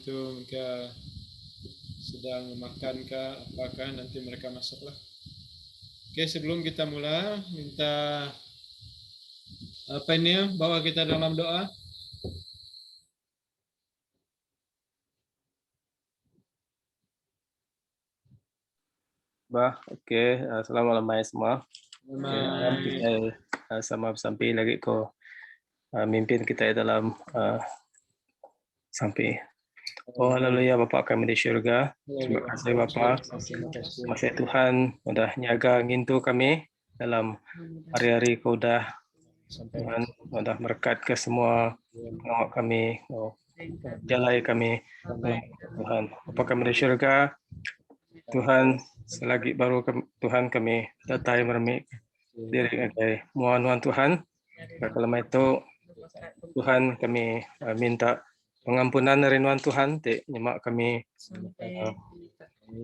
itu mereka sedang makan kah, apakah nanti mereka masuklah. Oke, sebelum kita mulai, minta apa ini ya, bawa kita dalam doa. Oke, selamat malam semua. Kita sama sampai lagi ko mimpin kita dalam sampai. Oh, haleluya Bapa kami di surga. Terima kasih Bapa. Masih Tuhan udah nyaga ngintu kami dalam hari-hari kau udah Tuhan udah berkat ke semua pengawal kami, jalai kami Tuhan. Bapa kami di surga, Tuhan selagi baru Tuhan kami datai meremik diri kami. Mohon Tuhan, kalau itu Tuhan kami minta pengampunan dari Tuhan, nyemak kami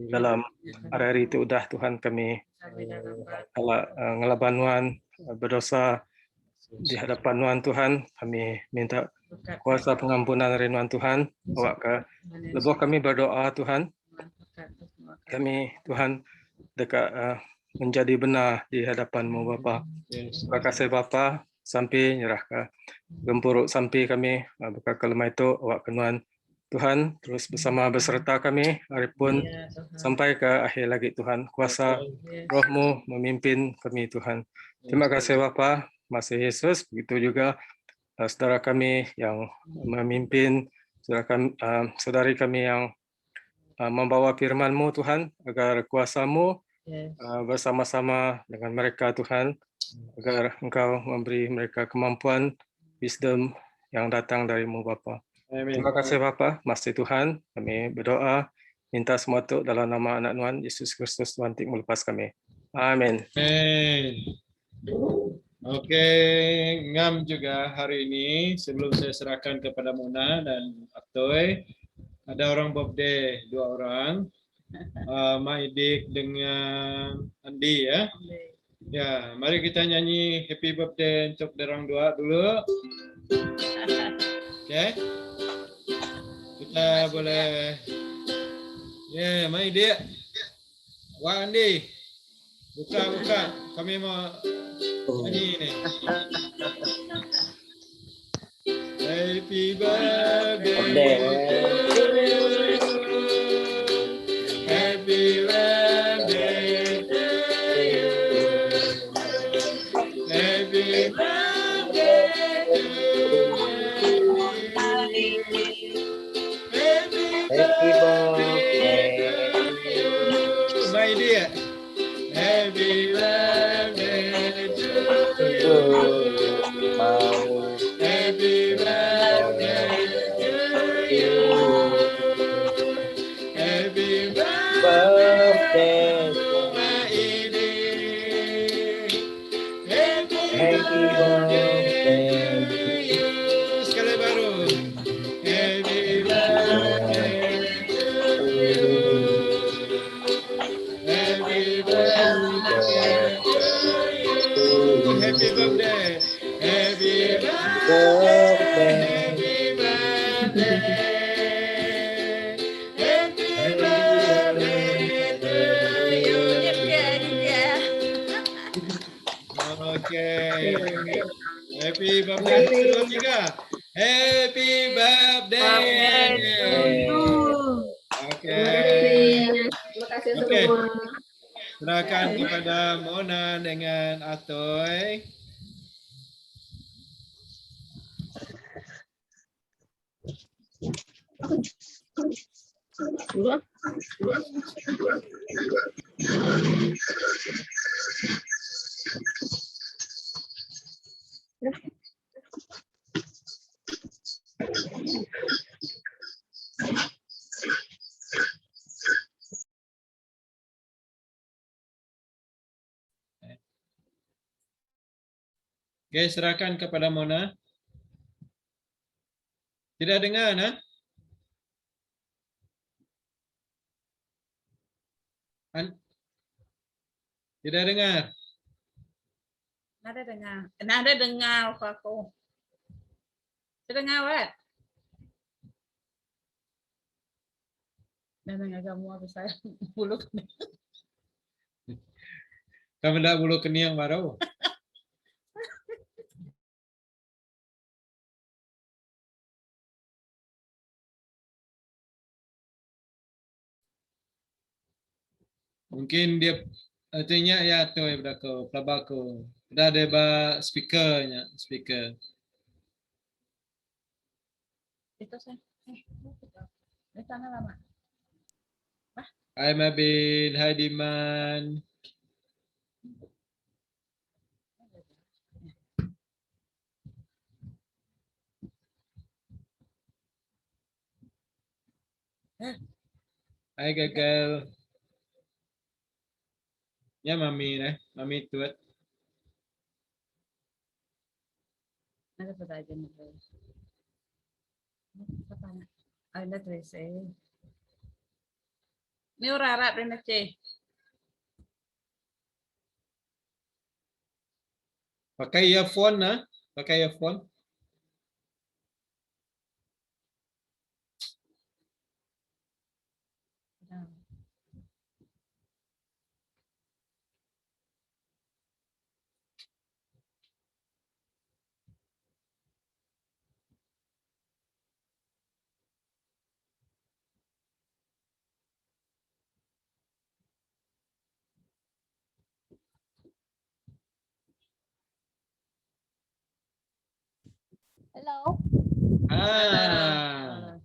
dalam hari-hari itu udah Tuhan kami ngelaban berdosa di hadapan Tuhan, kami minta kuasa pengampunan dari Tuhan, bawa ke lebuh kami berdoa Tuhan, kami Tuhan dekat menjadi benar di hadapan-Mu Bapa. Terima kasih Bapa, sampai nyerah ke gempuruk sampai kami buka kelima itu awak kenuan Tuhan terus beserta kami hari pun sampai ke akhir lagi Tuhan, kuasa Roh-Mu memimpin kami Tuhan. Terima kasih Bapa, masih Yesus, begitu juga saudara kami yang memimpin, saudari kami yang membawa firman-Mu Tuhan, agar kuasa-Mu bersama-sama dengan mereka Tuhan, agar Engkau memberi mereka kemampuan, wisdom yang datang dari-Mu Bapa. Terima kasih Bapa, masih Tuhan, kami berdoa, minta semua itu dalam nama anak Tuhan Yesus Kristus Tuhan untuk melepas kami. Amin. Oke, ngam juga hari ini sebelum saya serahkan kepada Mona dan Atoy, ada orang birthday, 2 orang, Maidik dengan Andi ya. Ya, mari kita nyanyi happy birthday untuk dorang dua dulu. Oke. Kita boleh. Ya, Maidik. Wah, Andi. Buka. Kami mau nyanyi ini. Happy birthday to you. Happy birthday to you. Happy birthday to you. Happy birthday to you. My dear. Happy birthday to you. Happy birthday to you. Happy birthday to my Edith. Happy birthday to you. Sekali baru. Happy birthday to you. Happy birthday to you. Happy birthday. Happy birthday. Happy birthday. Happy birthday to you. Oke. Happy birthday. 1, 2, 3. Happy birthday. Oke. Terima kasih semua. Serahkan kepada Mona dengan Atoy. Oke, serahkan kepada Mona. Tidak dengar, nah? Tidak dengar. Nada dengar aku. Dengar, Wet. Dan agama habis saya bulu. Kamu dah bulu keniang baru. Mungkin dia artinya ya tu ya berako pelabako. Dah ada ba speakernya, speaker. Itu saya. Di sana lama. Hai Mabil, hai Diman. Hai Gagal. Ya Mami Mami tuat. Ada pertanyaan itu. Ada tulis. Ini orang Arab dan Aceh. Pakai earphone nah, pakai earphone. Halo. Ah.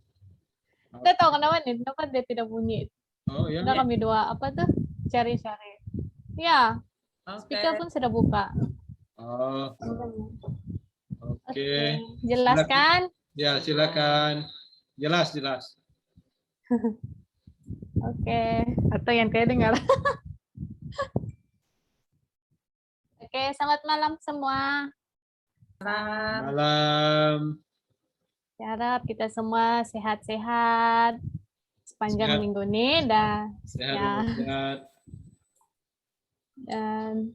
Kita tahu kenapa nih? Kenapa dia tidak bunyi? Oh ya. Udah kami dua apa tuh? Cari-cari. Ya, speaker pun sudah buka. Oh, oke. Oke. Jelas kan? Ya, silakan. Jelas. Oke. Atau yang kayak dengar. Oke, selamat malam semua. Malam. Harap kita semua sehat-sehat sepanjang Sehat. minggu ini dan Sehat. Dan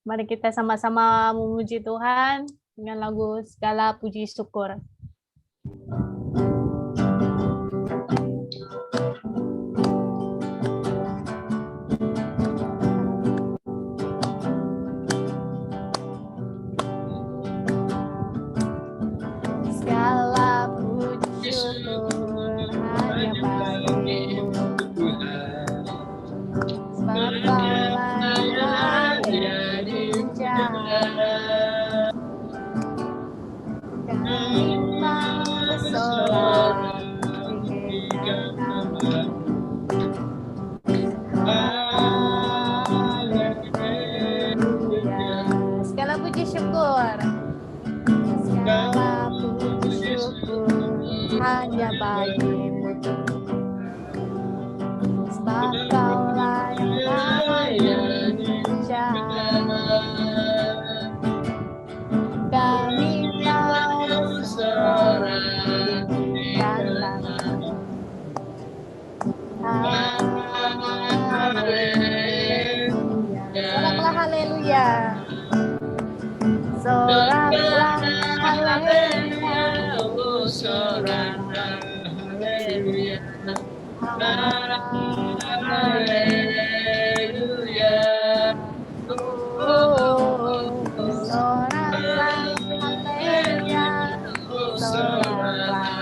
mari kita sama-sama memuji Tuhan dengan lagu segala puji syukur. Segala puji syukur hanya bagimu Tuhan, sebab Kaulah yang jadi jahat. Kami mau bersorak tinggikan nama-Mu. Haleluya. Segala puji syukur. Segala puji syukur hanya bagimu Tuhan, sebab Kaulah yang jahat. Kami mau bersorak tinggikan nama-Mu. Haleluya. Soraklah haleluya. Soraklah haleluya. Soraklah haleluya. Haleluya. Soraklah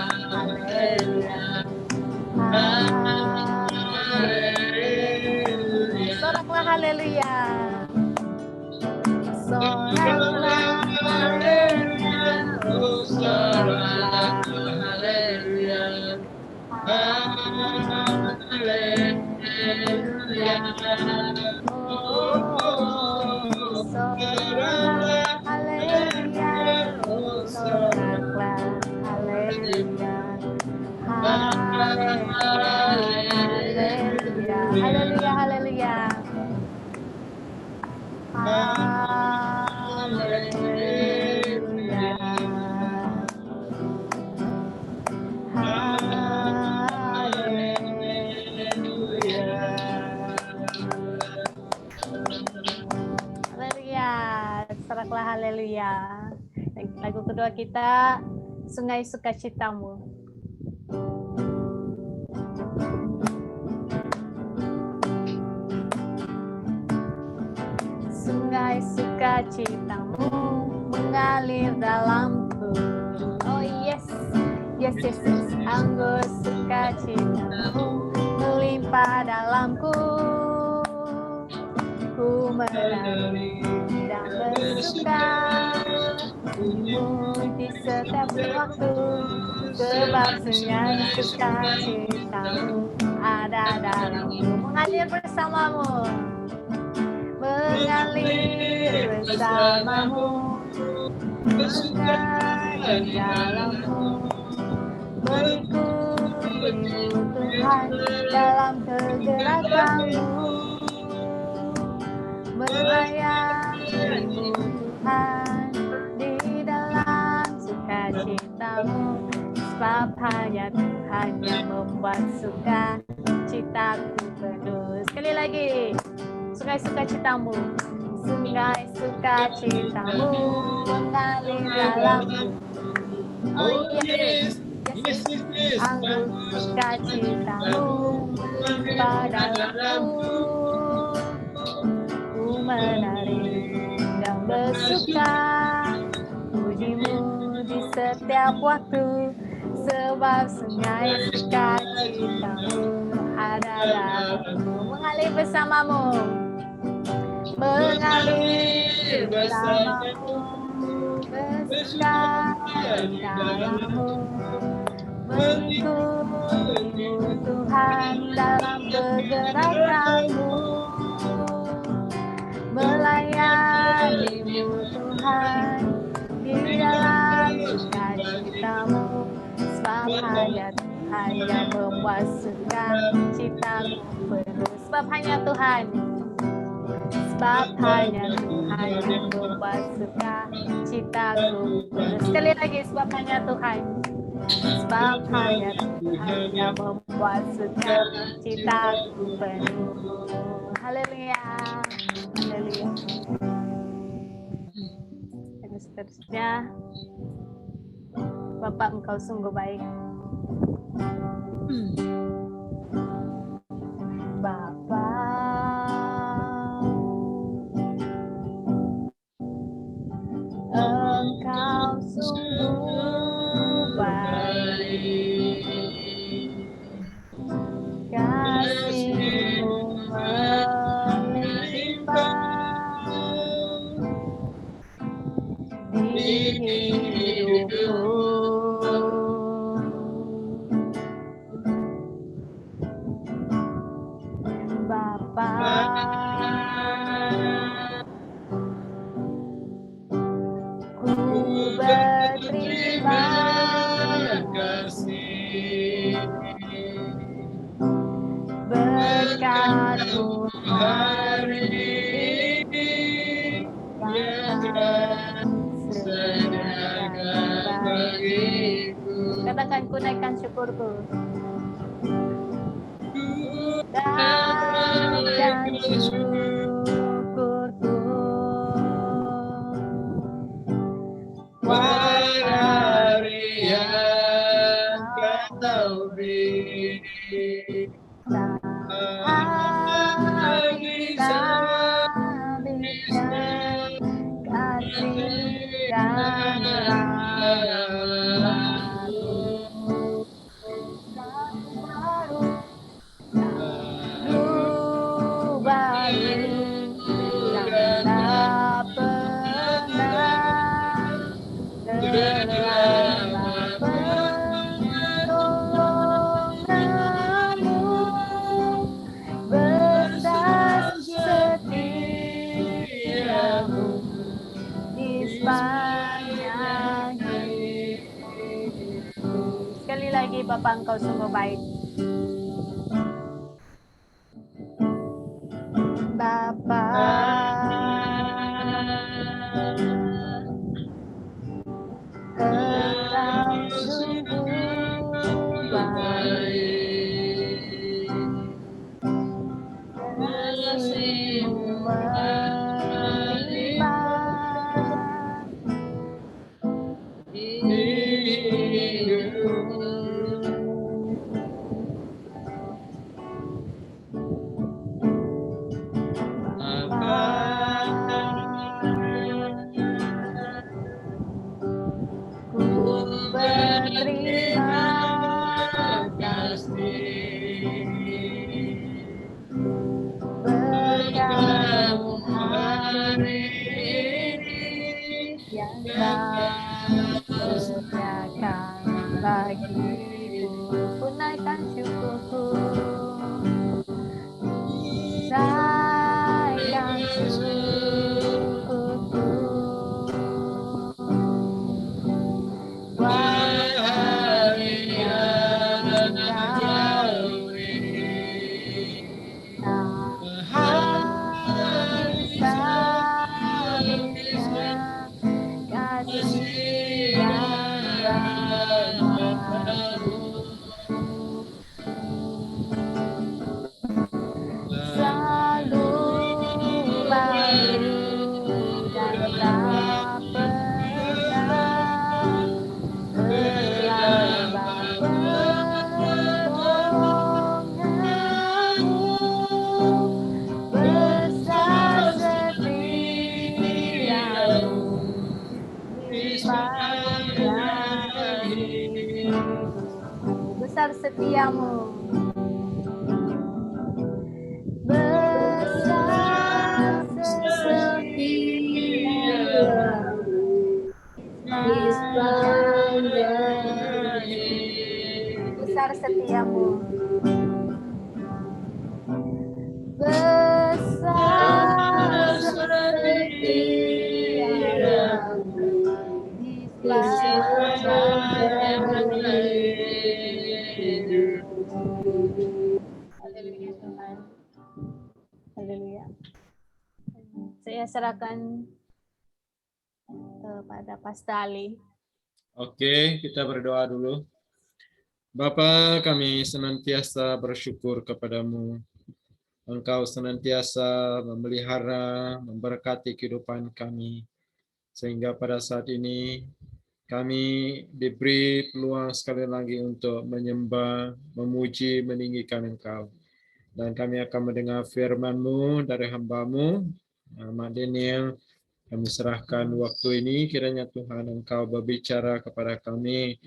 haleluya. Soraklah haleluya. Soraklah haleluya. Soraklah haleluya. Soraklah haleluya. Haleluya. Soraklah haleluya. Soraklah haleluya. Haleluya, haleluya. Haleluya. Haleluya. Soraklah haleluya. Lagu kedua kita, Sungai Sukacitamu. Sungai sukacitamu mengalir dalamku. Oh yes, yes, yes, yes. Anggur sukacitamu melimpah dalamku. Ku menari dan bersuka di setiap waktu, sebab sungai sukacitamu ada dalamku. Mengalir bersamamu, mengalir bersamamu, mengalir dalammu, mengikutimu Tuhan dalam kegerakanmu, melayanimu Tuhan di dalam sukacitamu, sebab hanya Tuhan yang membuat sukacitaku penuh. Sekali lagi, sungai sukacitamu, sungai sukacitamu mengalir dalamku. Oh yes, yes, yes. Anggur sukacitamu melimpah dalamku. Ku menari dan bersuka pujimu di setiap waktu, sebab sungai sukacitamu ada dalamku. Mengalir bersamamu, mengalir bersamamu, bersuka di dalammu, mengikutimu Tuhan dalam kegerakanmu, melayanimu Tuhan di dalam sukacitamu, sebab hanya Tuhan yang membuat sukacitaku penuh. Sebab hanya Tuhan, sebab hanya Tuhan yang membuat sukacitaku penuh. Sekali lagi, sebab hanya Tuhan, sebab hanya Tuhan yang membuat sukacitaku penuh. Haleluya, haleluya. Dan seterusnya, Bapak engkau sungguh baik. Bapa, engkau sungguh baik, kasih-Mu melimpah di hidupku. Bapa, ku berterima kasih berkat-Mu hari ini yang sediakan bagiku. Katakan, ku naikkan syukurku dan syukurku. Buat hari yang Kau beri, kasih dan rahmat-Mu baru yang tak pernah selama pertolongan-Mu besar setia-Mu di sepanjang hidupku. Sekali lagi, Bapa engkau sungguh baik. Bapa, engkau sungguh baik, kasih-Mu melimpah di hidupku. Bapa, setiamu. Besar setiamu di sepanjang hidup. Besar setiamu. Besar setiamu di sepanjang hidup. Haleluya Tuhan. Haleluya. Saya serahkan kepada Pastor Ali. Oke, kita berdoa dulu. Bapa, kami senantiasa bersyukur kepadamu. Engkau senantiasa memelihara, memberkati kehidupan kami. Sehingga pada saat ini kami diberi peluang sekali lagi untuk menyembah, memuji, meninggikan Engkau. Dan kami akan mendengar firman-Mu dari hamba-Mu, Mak Daniel. Kami serahkan waktu ini, kiranya Tuhan Engkau berbicara kepada kami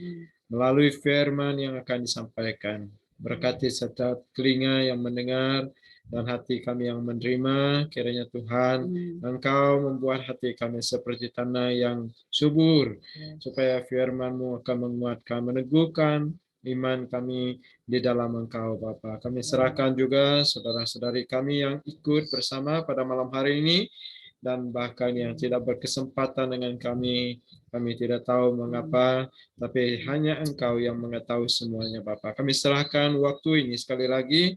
melalui firman yang akan disampaikan. Berkati setiap telinga yang mendengar dan hati kami yang menerima. Kiranya Tuhan Engkau membuat hati kami seperti tanah yang subur, supaya firman-Mu akan menguatkan, meneguhkan iman kami di dalam Engkau, Bapa. Kami serahkan juga saudara-saudari kami yang ikut bersama pada malam hari ini, dan bahkan yang tidak berkesempatan dengan kami tidak tahu mengapa, tapi hanya Engkau yang mengetahui semuanya, Bapa. Kami serahkan waktu ini sekali lagi,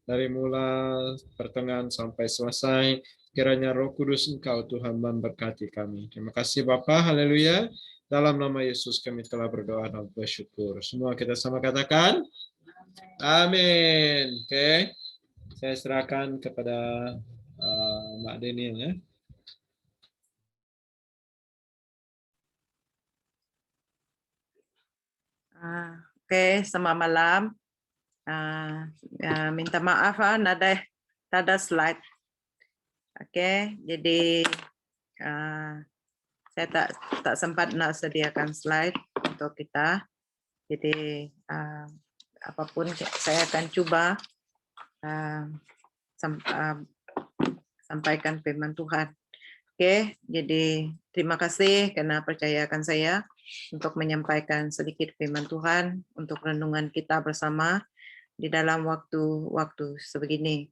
dari mula pertengahan sampai selesai, kiranya Roh Kudus Engkau, Tuhan, memberkati kami. Terima kasih, Bapa. Haleluya. Dalam nama Yesus kami telah berdoa dan bersyukur. Semua kita sama katakan, amin. Oke, saya serahkan kepada Mak Daniel ya. Oke, selamat malam. Minta maaf tak ada slide. Oke, jadi saya tak sempat nak sediakan slide untuk kita. Jadi apapun saya akan coba sampaikan firman Tuhan. Oke, jadi terima kasih karena percayakan saya untuk menyampaikan sedikit firman Tuhan untuk renungan kita bersama di dalam waktu sebegini.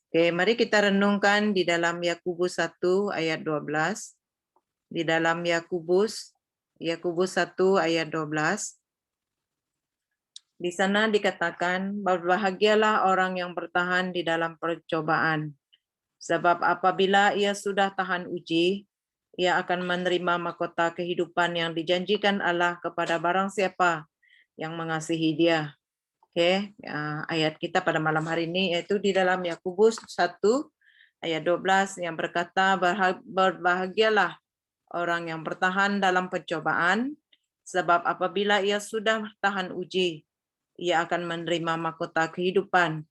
Oke, mari kita renungkan di dalam Yakobus 1 ayat 12. Di dalam Yakobus 1 ayat 12. Di sana dikatakan, berbahagialah orang yang bertahan di dalam percobaan. Sebab apabila ia sudah tahan uji, ia akan menerima mahkota kehidupan yang dijanjikan Allah kepada barang siapa yang mengasihi Dia. Oke, ayat kita pada malam hari ini yaitu di dalam Yakobus 1 ayat 12 yang berkata, berbahagialah orang yang bertahan dalam pencobaan, sebab apabila ia sudah tahan uji, ia akan menerima mahkota kehidupan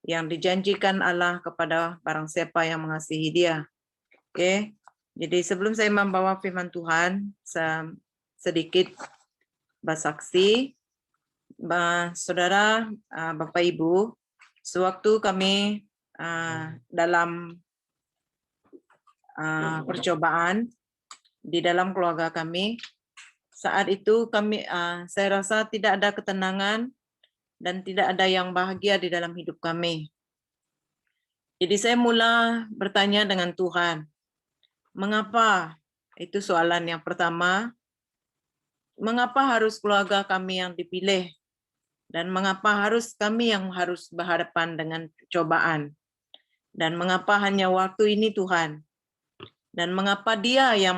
yang dijanjikan Allah kepada barang siapa yang mengasihi Dia. Oke, jadi sebelum saya membawa firman Tuhan, sedikit bersaksi, saudara, Bapak Ibu, sewaktu kami dalam percobaan di dalam keluarga kami, saat itu saya rasa tidak ada ketenangan dan tidak ada yang bahagia di dalam hidup kami. Jadi saya mula bertanya dengan Tuhan, mengapa? Itu soalan yang pertama. Mengapa harus keluarga kami yang dipilih? Dan mengapa harus kami yang harus berhadapan dengan cobaan? Dan mengapa hanya waktu ini Tuhan? Dan mengapa Dia yang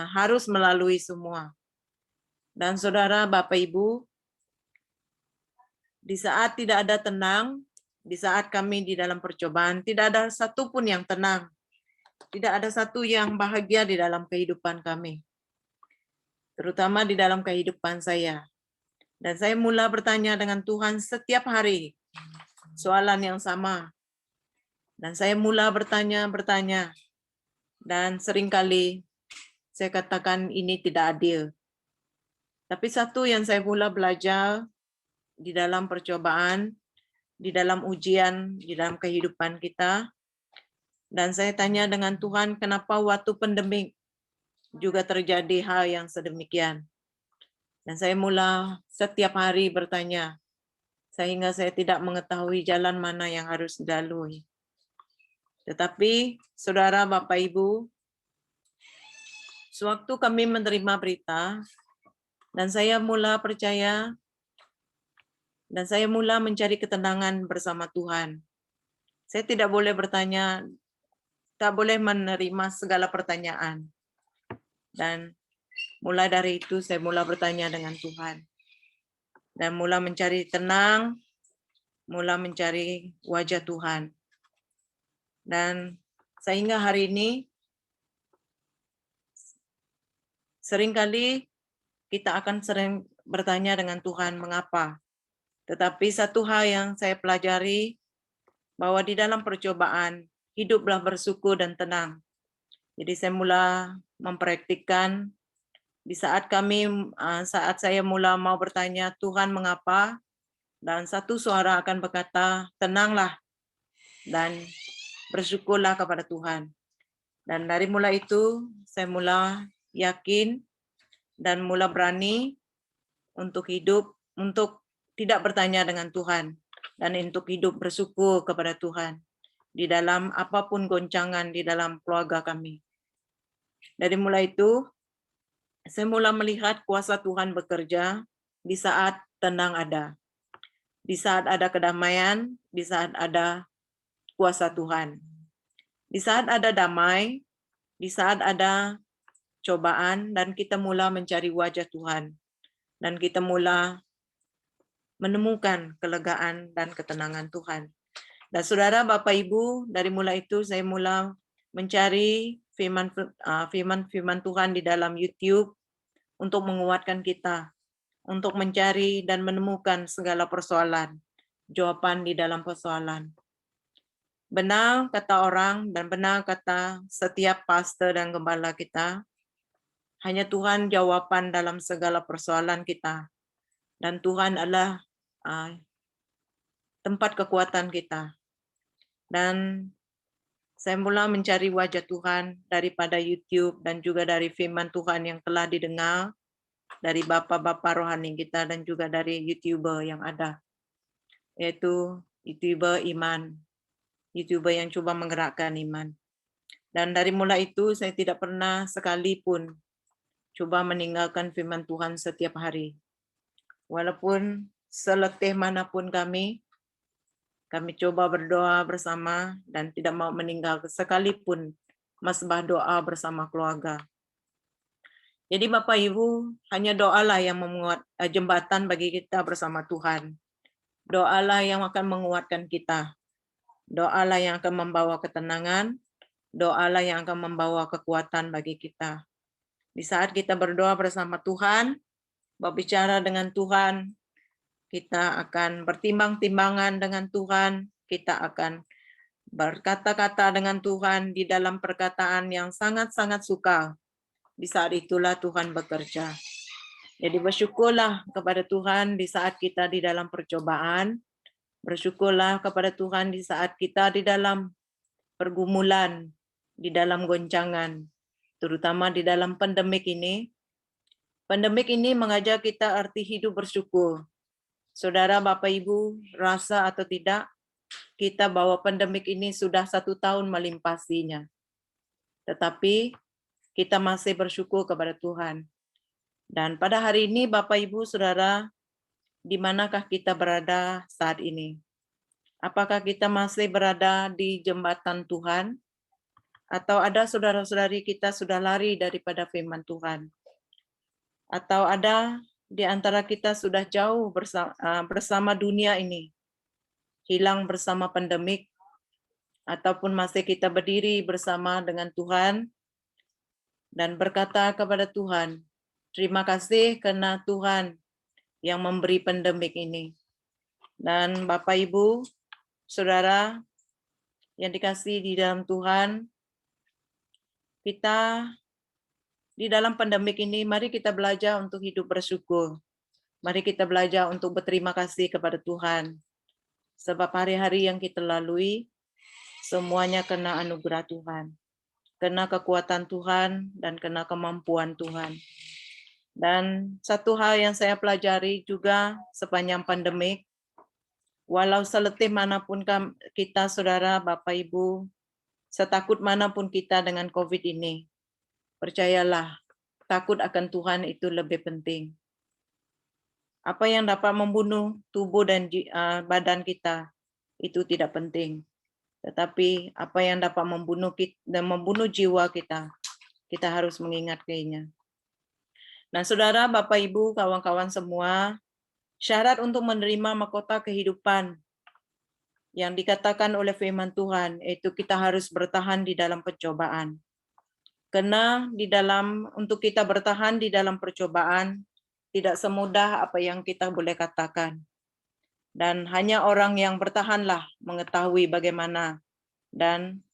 harus melalui semua? Dan saudara, Bapak Ibu, di saat tidak ada tenang, di saat kami di dalam percobaan, tidak ada satu pun yang tenang. Tidak ada satu yang bahagia di dalam kehidupan kami. Terutama di dalam kehidupan saya. Dan saya mula bertanya dengan Tuhan setiap hari. Soalan yang sama. Dan saya mula bertanya. Dan seringkali saya katakan ini tidak adil. Tapi satu yang saya mula belajar, di dalam percobaan, di dalam ujian, di dalam kehidupan kita. Dan saya tanya dengan Tuhan, kenapa waktu pandemik juga terjadi hal yang sedemikian. Dan saya mula setiap hari bertanya, sehingga saya tidak mengetahui jalan mana yang harus dilalui. Tetapi, saudara, Bapak, Ibu, sewaktu kami menerima berita, dan saya mula percaya, dan saya mula mencari ketenangan bersama Tuhan. Saya tidak boleh bertanya, tak boleh menerima segala pertanyaan. Dan mulai dari itu saya mula bertanya dengan Tuhan. Dan mula mencari tenang, mula mencari wajah Tuhan. Dan sehingga hari ini, seringkali kita akan sering bertanya dengan Tuhan, mengapa? Tetapi satu hal yang saya pelajari, bahwa di dalam percobaan, hiduplah bersyukur dan tenang. Jadi saya mula mempraktikkan, di saat saya mula mau bertanya, Tuhan mengapa? Dan satu suara akan berkata, tenanglah, dan bersyukurlah kepada Tuhan. Dan dari mulai itu, saya mula yakin dan mula berani untuk hidup, untuk tidak bertanya dengan Tuhan, dan untuk hidup bersyukur kepada Tuhan di dalam apapun goncangan di dalam keluarga kami. Dari mulai itu, saya mula melihat kuasa Tuhan bekerja di saat tenang ada, di saat ada kedamaian, di saat ada kuasa Tuhan. Di saat ada damai, di saat ada cobaan, dan kita mula mencari wajah Tuhan. Dan kita mula menemukan kelegaan dan ketenangan Tuhan. Dan saudara, Bapak, Ibu, dari mulai itu saya mula mencari firman Tuhan di dalam YouTube untuk menguatkan kita, untuk mencari dan menemukan segala persoalan, jawaban di dalam persoalan. Benar kata orang dan benar kata setiap pastor dan gembala kita, hanya Tuhan jawaban dalam segala persoalan kita. Dan Tuhan adalah tempat kekuatan kita. Dan saya mula mencari wajah Tuhan daripada YouTube dan juga dari firman Tuhan yang telah didengar dari Bapak-Bapak rohani kita dan juga dari YouTuber yang ada. Yaitu YouTuber iman. YouTuber yang coba menggerakkan iman. Dan dari mulai itu saya tidak pernah sekalipun coba meninggalkan firman Tuhan setiap hari. Walaupun seletih manapun kami coba berdoa bersama dan tidak mau meninggal sekalipun masbah doa bersama keluarga. Jadi Bapak Ibu, hanya doalah yang membuat jembatan bagi kita bersama Tuhan. Doalah yang akan menguatkan kita. Doalah yang akan membawa ketenangan, doalah yang akan membawa kekuatan bagi kita. Di saat kita berdoa bersama Tuhan, berbicara dengan Tuhan, kita akan bertimbang-timbangan dengan Tuhan, kita akan berkata-kata dengan Tuhan di dalam perkataan yang sangat-sangat suka. Di saat itulah Tuhan bekerja. Jadi bersyukurlah kepada Tuhan di saat kita di dalam percobaan, bersyukurlah kepada Tuhan di saat kita di dalam pergumulan, di dalam goncangan, terutama di dalam pandemik ini. Pandemik ini mengajak kita arti hidup bersyukur. Saudara, Bapak, Ibu, rasa atau tidak, kita bahwa pandemik ini sudah 1 tahun melimpasinya. Tetapi kita masih bersyukur kepada Tuhan. Dan pada hari ini, Bapak, Ibu, Saudara, di manakah kita berada saat ini? Apakah kita masih berada di jembatan Tuhan? Atau ada saudara-saudari kita sudah lari daripada firman Tuhan? Atau ada di antara kita sudah jauh bersama dunia ini, hilang bersama pandemik, ataupun masih kita berdiri bersama dengan Tuhan dan berkata kepada Tuhan, terima kasih karena Tuhan yang memberi pandemik ini. Dan Bapak, Ibu, Saudara yang dikasihi di dalam Tuhan, kita di dalam pandemik ini, mari kita belajar untuk hidup bersyukur. Mari kita belajar untuk berterima kasih kepada Tuhan. Sebab hari-hari yang kita lalui, semuanya kena anugerah Tuhan. Kena kekuatan Tuhan dan kena kemampuan Tuhan. Dan satu hal yang saya pelajari juga sepanjang pandemik, walau seletih manapun kita, saudara, Bapak, Ibu, setakut manapun kita dengan COVID ini, percayalah, takut akan Tuhan itu lebih penting. Apa yang dapat membunuh tubuh dan badan kita itu tidak penting. Tetapi apa yang dapat membunuh kita dan membunuh jiwa kita harus mengingatnya. Nah, saudara, Bapak, Ibu, kawan-kawan semua, syarat untuk menerima mahkota kehidupan yang dikatakan oleh firman Tuhan, yaitu kita harus bertahan di dalam pencobaan. Karena untuk kita bertahan di dalam percobaan, tidak semudah apa yang kita boleh katakan. Dan hanya orang yang bertahanlah mengetahui bagaimana dan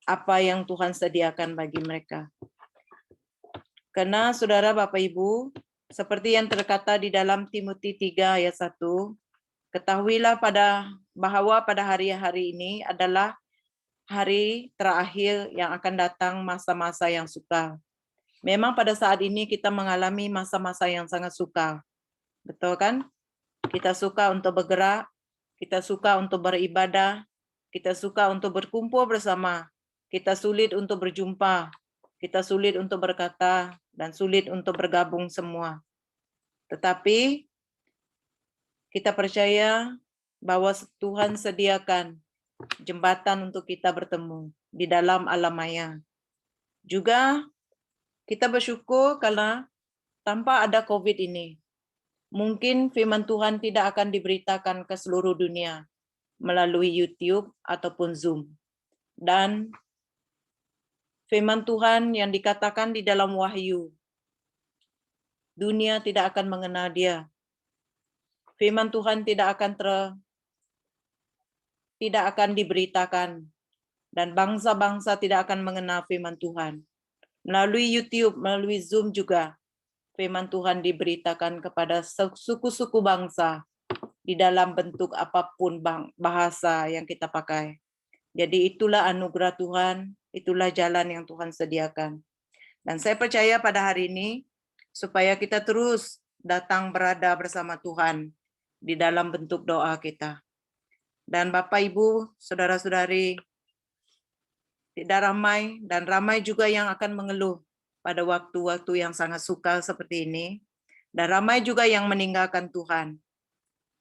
apa yang Tuhan sediakan bagi mereka. Karena saudara, Bapak, Ibu, seperti yang terkata di dalam Timotius 3 ayat 1, ketahuilah bahwa pada hari-hari ini adalah hari terakhir yang akan datang masa-masa yang sukar. Memang pada saat ini kita mengalami masa-masa yang sangat sukar. Betul kan? Kita suka untuk bergerak, kita suka untuk beribadah, kita suka untuk berkumpul bersama, kita sulit untuk berjumpa, kita sulit untuk berkata, dan sulit untuk bergabung semua. Tetapi kita percaya bahwa Tuhan sediakan jembatan untuk kita bertemu di dalam alam maya. Juga kita bersyukur karena tanpa ada COVID ini, mungkin firman Tuhan tidak akan diberitakan ke seluruh dunia melalui YouTube ataupun Zoom. Dan firman Tuhan yang dikatakan di dalam Wahyu, dunia tidak akan mengenal dia. Firman Tuhan tidak akan diberitakan, dan bangsa-bangsa tidak akan mengenal firman Tuhan. Melalui YouTube, melalui Zoom juga, firman Tuhan diberitakan kepada suku-suku bangsa di dalam bentuk apapun bahasa yang kita pakai. Jadi itulah anugerah Tuhan, itulah jalan yang Tuhan sediakan. Dan saya percaya pada hari ini, supaya kita terus datang berada bersama Tuhan di dalam bentuk doa kita. Dan Bapak, Ibu, saudara-saudari, tidak ramai dan ramai juga yang akan mengeluh pada waktu-waktu yang sangat sukar seperti ini. Dan ramai juga yang meninggalkan Tuhan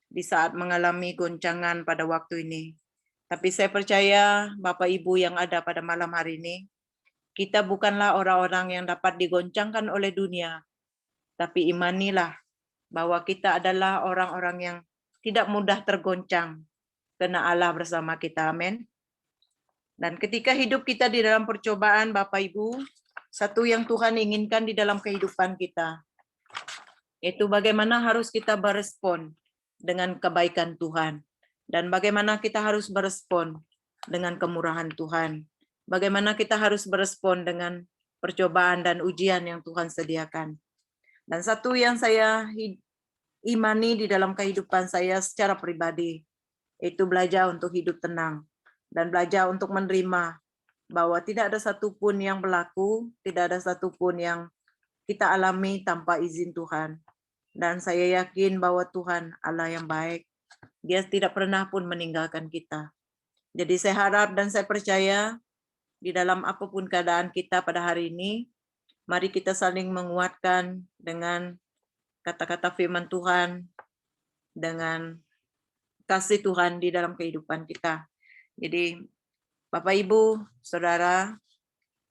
di saat mengalami goncangan pada waktu ini. Tapi saya percaya Bapak Ibu yang ada pada malam hari ini, kita bukanlah orang-orang yang dapat digoncangkan oleh dunia, tapi imanilah bahwa kita adalah orang-orang yang tidak mudah tergoncang karena Allah bersama kita. Amin. Dan ketika hidup kita di dalam percobaan, Bapak Ibu, satu yang Tuhan inginkan di dalam kehidupan kita, yaitu bagaimana harus kita berespon dengan kebaikan Tuhan. Dan bagaimana kita harus berespon dengan kemurahan Tuhan. Bagaimana kita harus berespon dengan percobaan dan ujian yang Tuhan sediakan. Dan satu yang saya imani di dalam kehidupan saya secara pribadi, itu belajar untuk hidup tenang. Dan belajar untuk menerima bahwa tidak ada satupun yang berlaku, tidak ada satupun yang kita alami tanpa izin Tuhan. Dan saya yakin bahwa Tuhan Allah yang baik. Dia tidak pernah pun meninggalkan kita. Jadi saya harap dan saya percaya di dalam apapun keadaan kita pada hari ini, mari kita saling menguatkan dengan kata-kata firman Tuhan, dengan kasih Tuhan di dalam kehidupan kita. Jadi Bapak, Ibu, Saudara,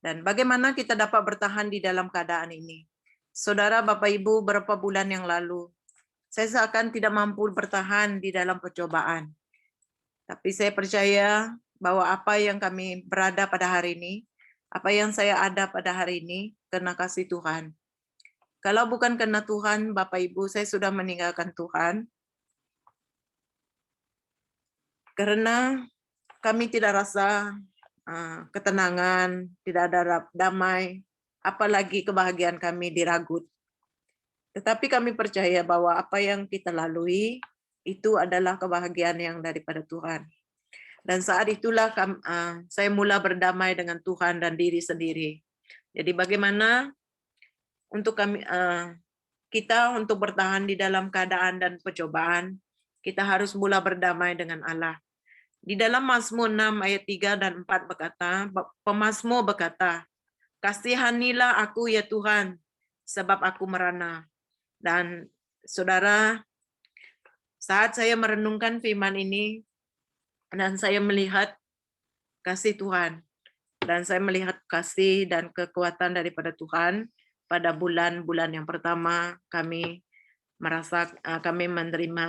dan bagaimana kita dapat bertahan di dalam keadaan ini. Saudara, Bapak, Ibu, beberapa bulan yang lalu, saya seakan tidak mampu bertahan di dalam percobaan. Tapi saya percaya bahwa apa yang kami berada pada hari ini, apa yang saya ada pada hari ini, karena kasih Tuhan. Kalau bukan karena Tuhan, Bapak Ibu, saya sudah meninggalkan Tuhan. Karena kami tidak rasa ketenangan, tidak ada damai, apalagi kebahagiaan kami diragut. Tetapi kami percaya bahwa apa yang kita lalui itu adalah kebahagiaan yang daripada Tuhan. Dan saat itulah saya mula berdamai dengan Tuhan dan diri sendiri. Jadi bagaimana untuk kita untuk bertahan di dalam keadaan dan percobaan, kita harus mula berdamai dengan Allah. Di dalam Mazmur 6 ayat 3 dan 4 berkata, pemazmur berkata, kasihanilah aku ya Tuhan, sebab aku merana. Dan saudara, saat saya merenungkan firman ini, dan saya melihat kasih Tuhan, dan saya melihat kasih dan kekuatan daripada Tuhan pada bulan-bulan yang pertama kami menerima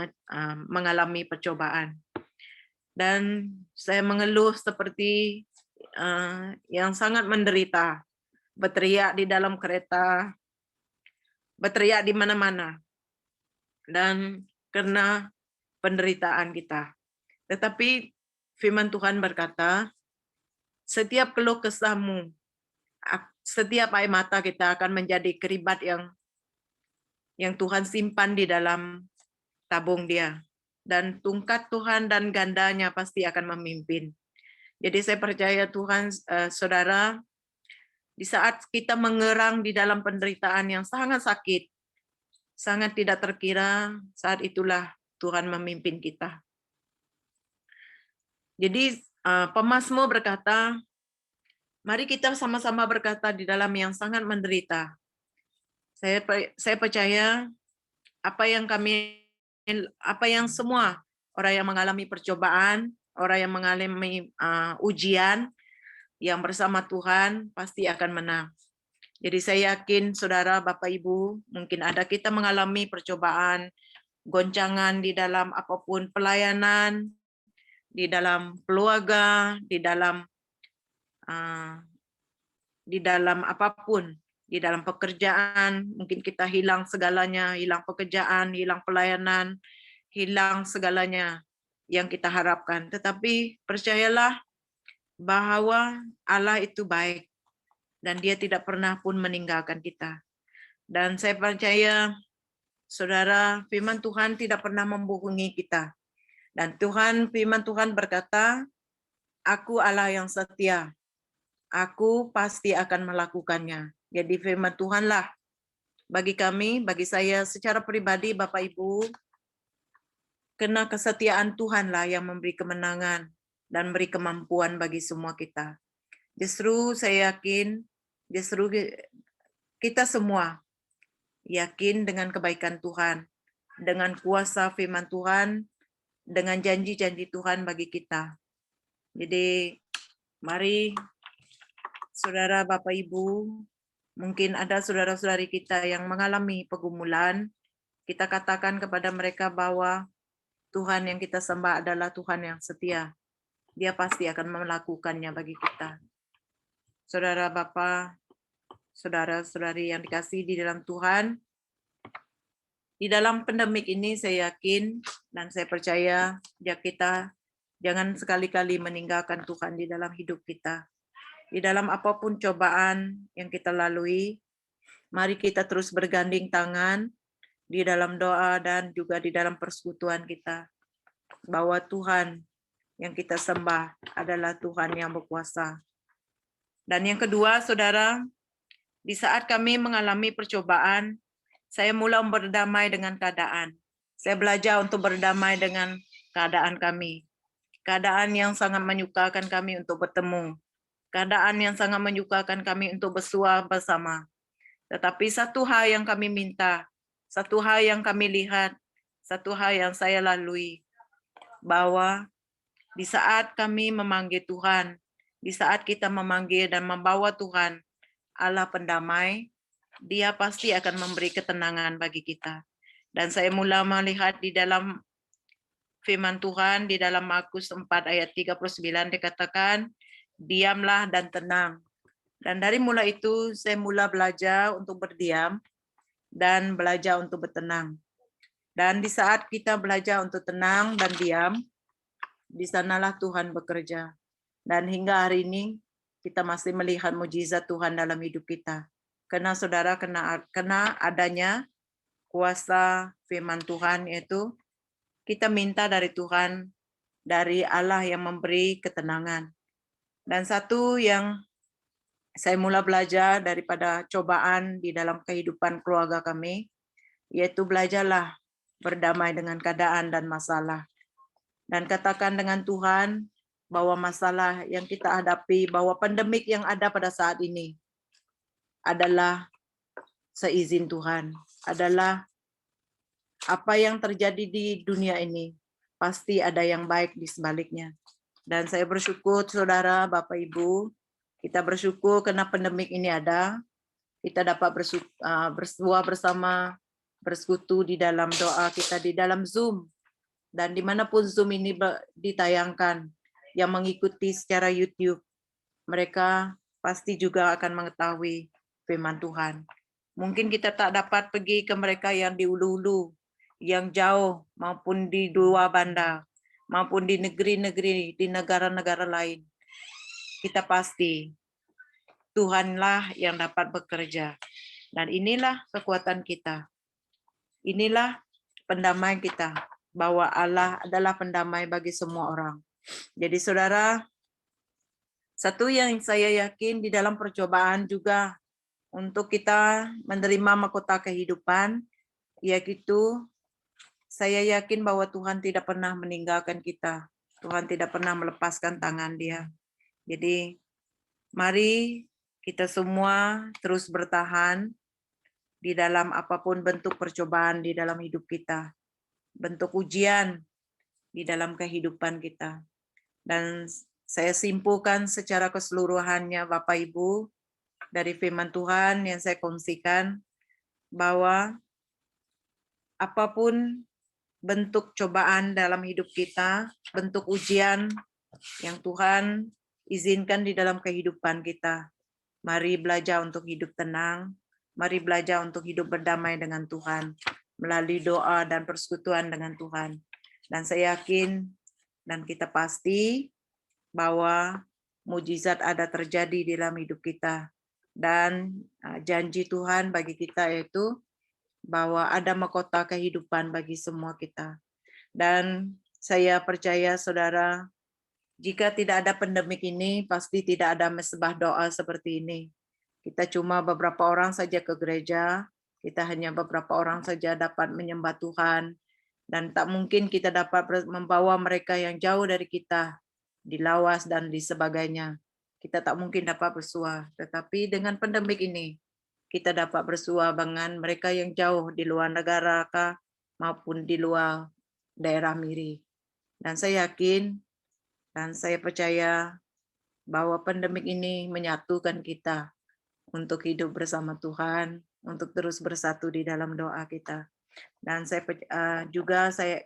mengalami percobaan. Dan saya mengeluh seperti yang sangat menderita, berteriak di dalam kereta, berteriak di mana-mana, dan karena penderitaan kita. Tetapi firman Tuhan berkata, setiap keluh kesahmu, setiap air mata kita akan menjadi keribat yang Tuhan simpan di dalam tabung Dia. Dan tungkat Tuhan dan gandanya pasti akan memimpin. Jadi saya percaya Tuhan, saudara, di saat kita mengerang di dalam penderitaan yang sangat sakit, sangat tidak terkira, saat itulah Tuhan memimpin kita. Jadi pemazmur berkata, mari kita sama-sama berkata di dalam yang sangat menderita. Saya percaya apa yang semua orang yang mengalami percobaan, orang yang mengalami ujian yang bersama Tuhan pasti akan menang. Jadi saya yakin saudara, Bapak, Ibu, mungkin ada kita mengalami percobaan, goncangan di dalam apapun pelayanan, di dalam keluarga, di dalam apapun, di dalam pekerjaan, mungkin kita hilang segalanya, hilang pekerjaan, hilang pelayanan, hilang segalanya yang kita harapkan. Tetapi percayalah bahwa Allah itu baik dan Dia tidak pernah pun meninggalkan kita. Dan saya percaya, saudara, firman Tuhan tidak pernah membohongi kita. Dan firman Tuhan berkata, aku Allah yang setia, aku pasti akan melakukannya. Jadi firman Tuhanlah bagi kami, bagi saya secara pribadi, Bapak Ibu, karena kesetiaan Tuhanlah yang memberi kemenangan dan beri kemampuan bagi semua kita. Justru saya yakin, justru kita semua yakin dengan kebaikan Tuhan, dengan kuasa firman Tuhan, dengan janji-janji Tuhan bagi kita. Jadi mari saudara, Bapak, Ibu, mungkin ada saudara-saudari kita yang mengalami pergumulan, kita katakan kepada mereka bahwa Tuhan yang kita sembah adalah Tuhan yang setia. Dia pasti akan melakukannya bagi kita. Saudara, Bapak, saudara-saudari yang dikasihi di dalam Tuhan, di dalam pandemik ini saya yakin dan saya percaya kita jangan sekali-kali meninggalkan Tuhan di dalam hidup kita. Di dalam apapun cobaan yang kita lalui, mari kita terus berganding tangan di dalam doa dan juga di dalam persekutuan kita, bahwa Tuhan yang kita sembah adalah Tuhan yang berkuasa. Dan yang kedua, saudara, di saat kami mengalami percobaan, saya mulai berdamai dengan keadaan. Saya belajar untuk berdamai dengan keadaan kami. Keadaan yang sangat menyukakan kami untuk bertemu. Keadaan yang sangat menyukakan kami untuk bersua bersama. Tetapi satu hal yang kami minta, satu hal yang kami lihat, satu hal yang saya lalui, bahwa di saat kami memanggil Tuhan, di saat kita memanggil dan membawa Tuhan, Allah pendamai, Dia pasti akan memberi ketenangan bagi kita. Dan saya mulai melihat di dalam firman Tuhan, di dalam Markus 4 ayat 39 dikatakan, diamlah dan tenang. Dan dari mulai itu saya mulai belajar untuk berdiam dan belajar untuk bertenang. Dan di saat kita belajar untuk tenang dan diam, di sanalah Tuhan bekerja. Dan hingga hari ini kita masih melihat mujizat Tuhan dalam hidup kita. Karena saudara, kena adanya kuasa firman Tuhan, yaitu kita minta dari Tuhan, dari Allah yang memberi ketenangan. Dan satu yang saya mulai belajar daripada cobaan di dalam kehidupan keluarga kami, yaitu belajarlah berdamai dengan keadaan dan masalah. Dan katakan dengan Tuhan bahwa masalah yang kita hadapi, bahwa pandemik yang ada pada saat ini adalah seizin Tuhan, adalah apa yang terjadi di dunia ini, pasti ada yang baik di sebaliknya. Dan saya bersyukur, saudara, Bapak, Ibu, kita bersyukur karena pandemik ini ada, kita dapat bersua bersama, bersekutu di dalam doa kita, di dalam Zoom, dan dimanapun Zoom ini ditayangkan, yang mengikuti secara YouTube, mereka pasti juga akan mengetahui firman Tuhan. Mungkin kita tak dapat pergi ke mereka yang di ulu-ulu, yang jauh, maupun di luar bandar, maupun di negeri-negeri, di negara-negara lain. Kita pasti Tuhanlah yang dapat bekerja. Dan inilah kekuatan kita. Inilah pendamai kita, bahwa Allah adalah pendamai bagi semua orang. Jadi saudara, satu yang saya yakin di dalam percobaan juga untuk kita menerima mahkota kehidupan, yaitu saya yakin bahwa Tuhan tidak pernah meninggalkan kita. Tuhan tidak pernah melepaskan tangan Dia. Jadi mari kita semua terus bertahan di dalam apapun bentuk percobaan di dalam hidup kita. Bentuk ujian di dalam kehidupan kita. Dan saya simpulkan secara keseluruhannya Bapak Ibu dari firman Tuhan yang saya kongsikan, bahwa apapun bentuk cobaan dalam hidup kita, bentuk ujian yang Tuhan izinkan di dalam kehidupan kita, mari belajar untuk hidup tenang, mari belajar untuk hidup berdamai dengan Tuhan, melalui doa dan persekutuan dengan Tuhan. Dan saya yakin dan kita pasti bahwa mujizat ada terjadi di dalam hidup kita. Dan janji Tuhan bagi kita yaitu bahwa ada mahkota kehidupan bagi semua kita. Dan saya percaya saudara, jika tidak ada pandemik ini, pasti tidak ada mesbah doa seperti ini. Kita cuma beberapa orang saja ke gereja, kita hanya beberapa orang saja dapat menyembah Tuhan, dan tak mungkin kita dapat membawa mereka yang jauh dari kita, di lawas dan di sebagainya. Kita tak mungkin dapat bersua, tetapi dengan pandemik ini, kita dapat bersua dengan mereka yang jauh di luar negara kah, maupun di luar daerah Miri. Dan saya yakin dan saya percaya bahwa pandemik ini menyatukan kita untuk hidup bersama Tuhan, untuk terus bersatu di dalam doa kita. Dan saya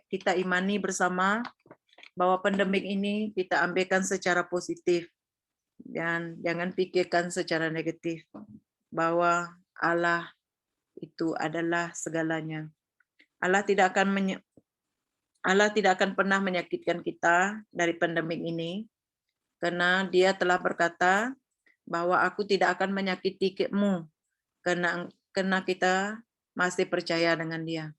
kita imani bersama bahwa pandemik ini kita ambilkan secara positif dan jangan pikirkan secara negatif, bahwa Allah itu adalah segalanya. Allah tidak akan pernah menyakitkan kita dari pandemik ini, karena Dia telah berkata bahwa aku tidak akan menyakitimu karena kita masih percaya dengan Dia.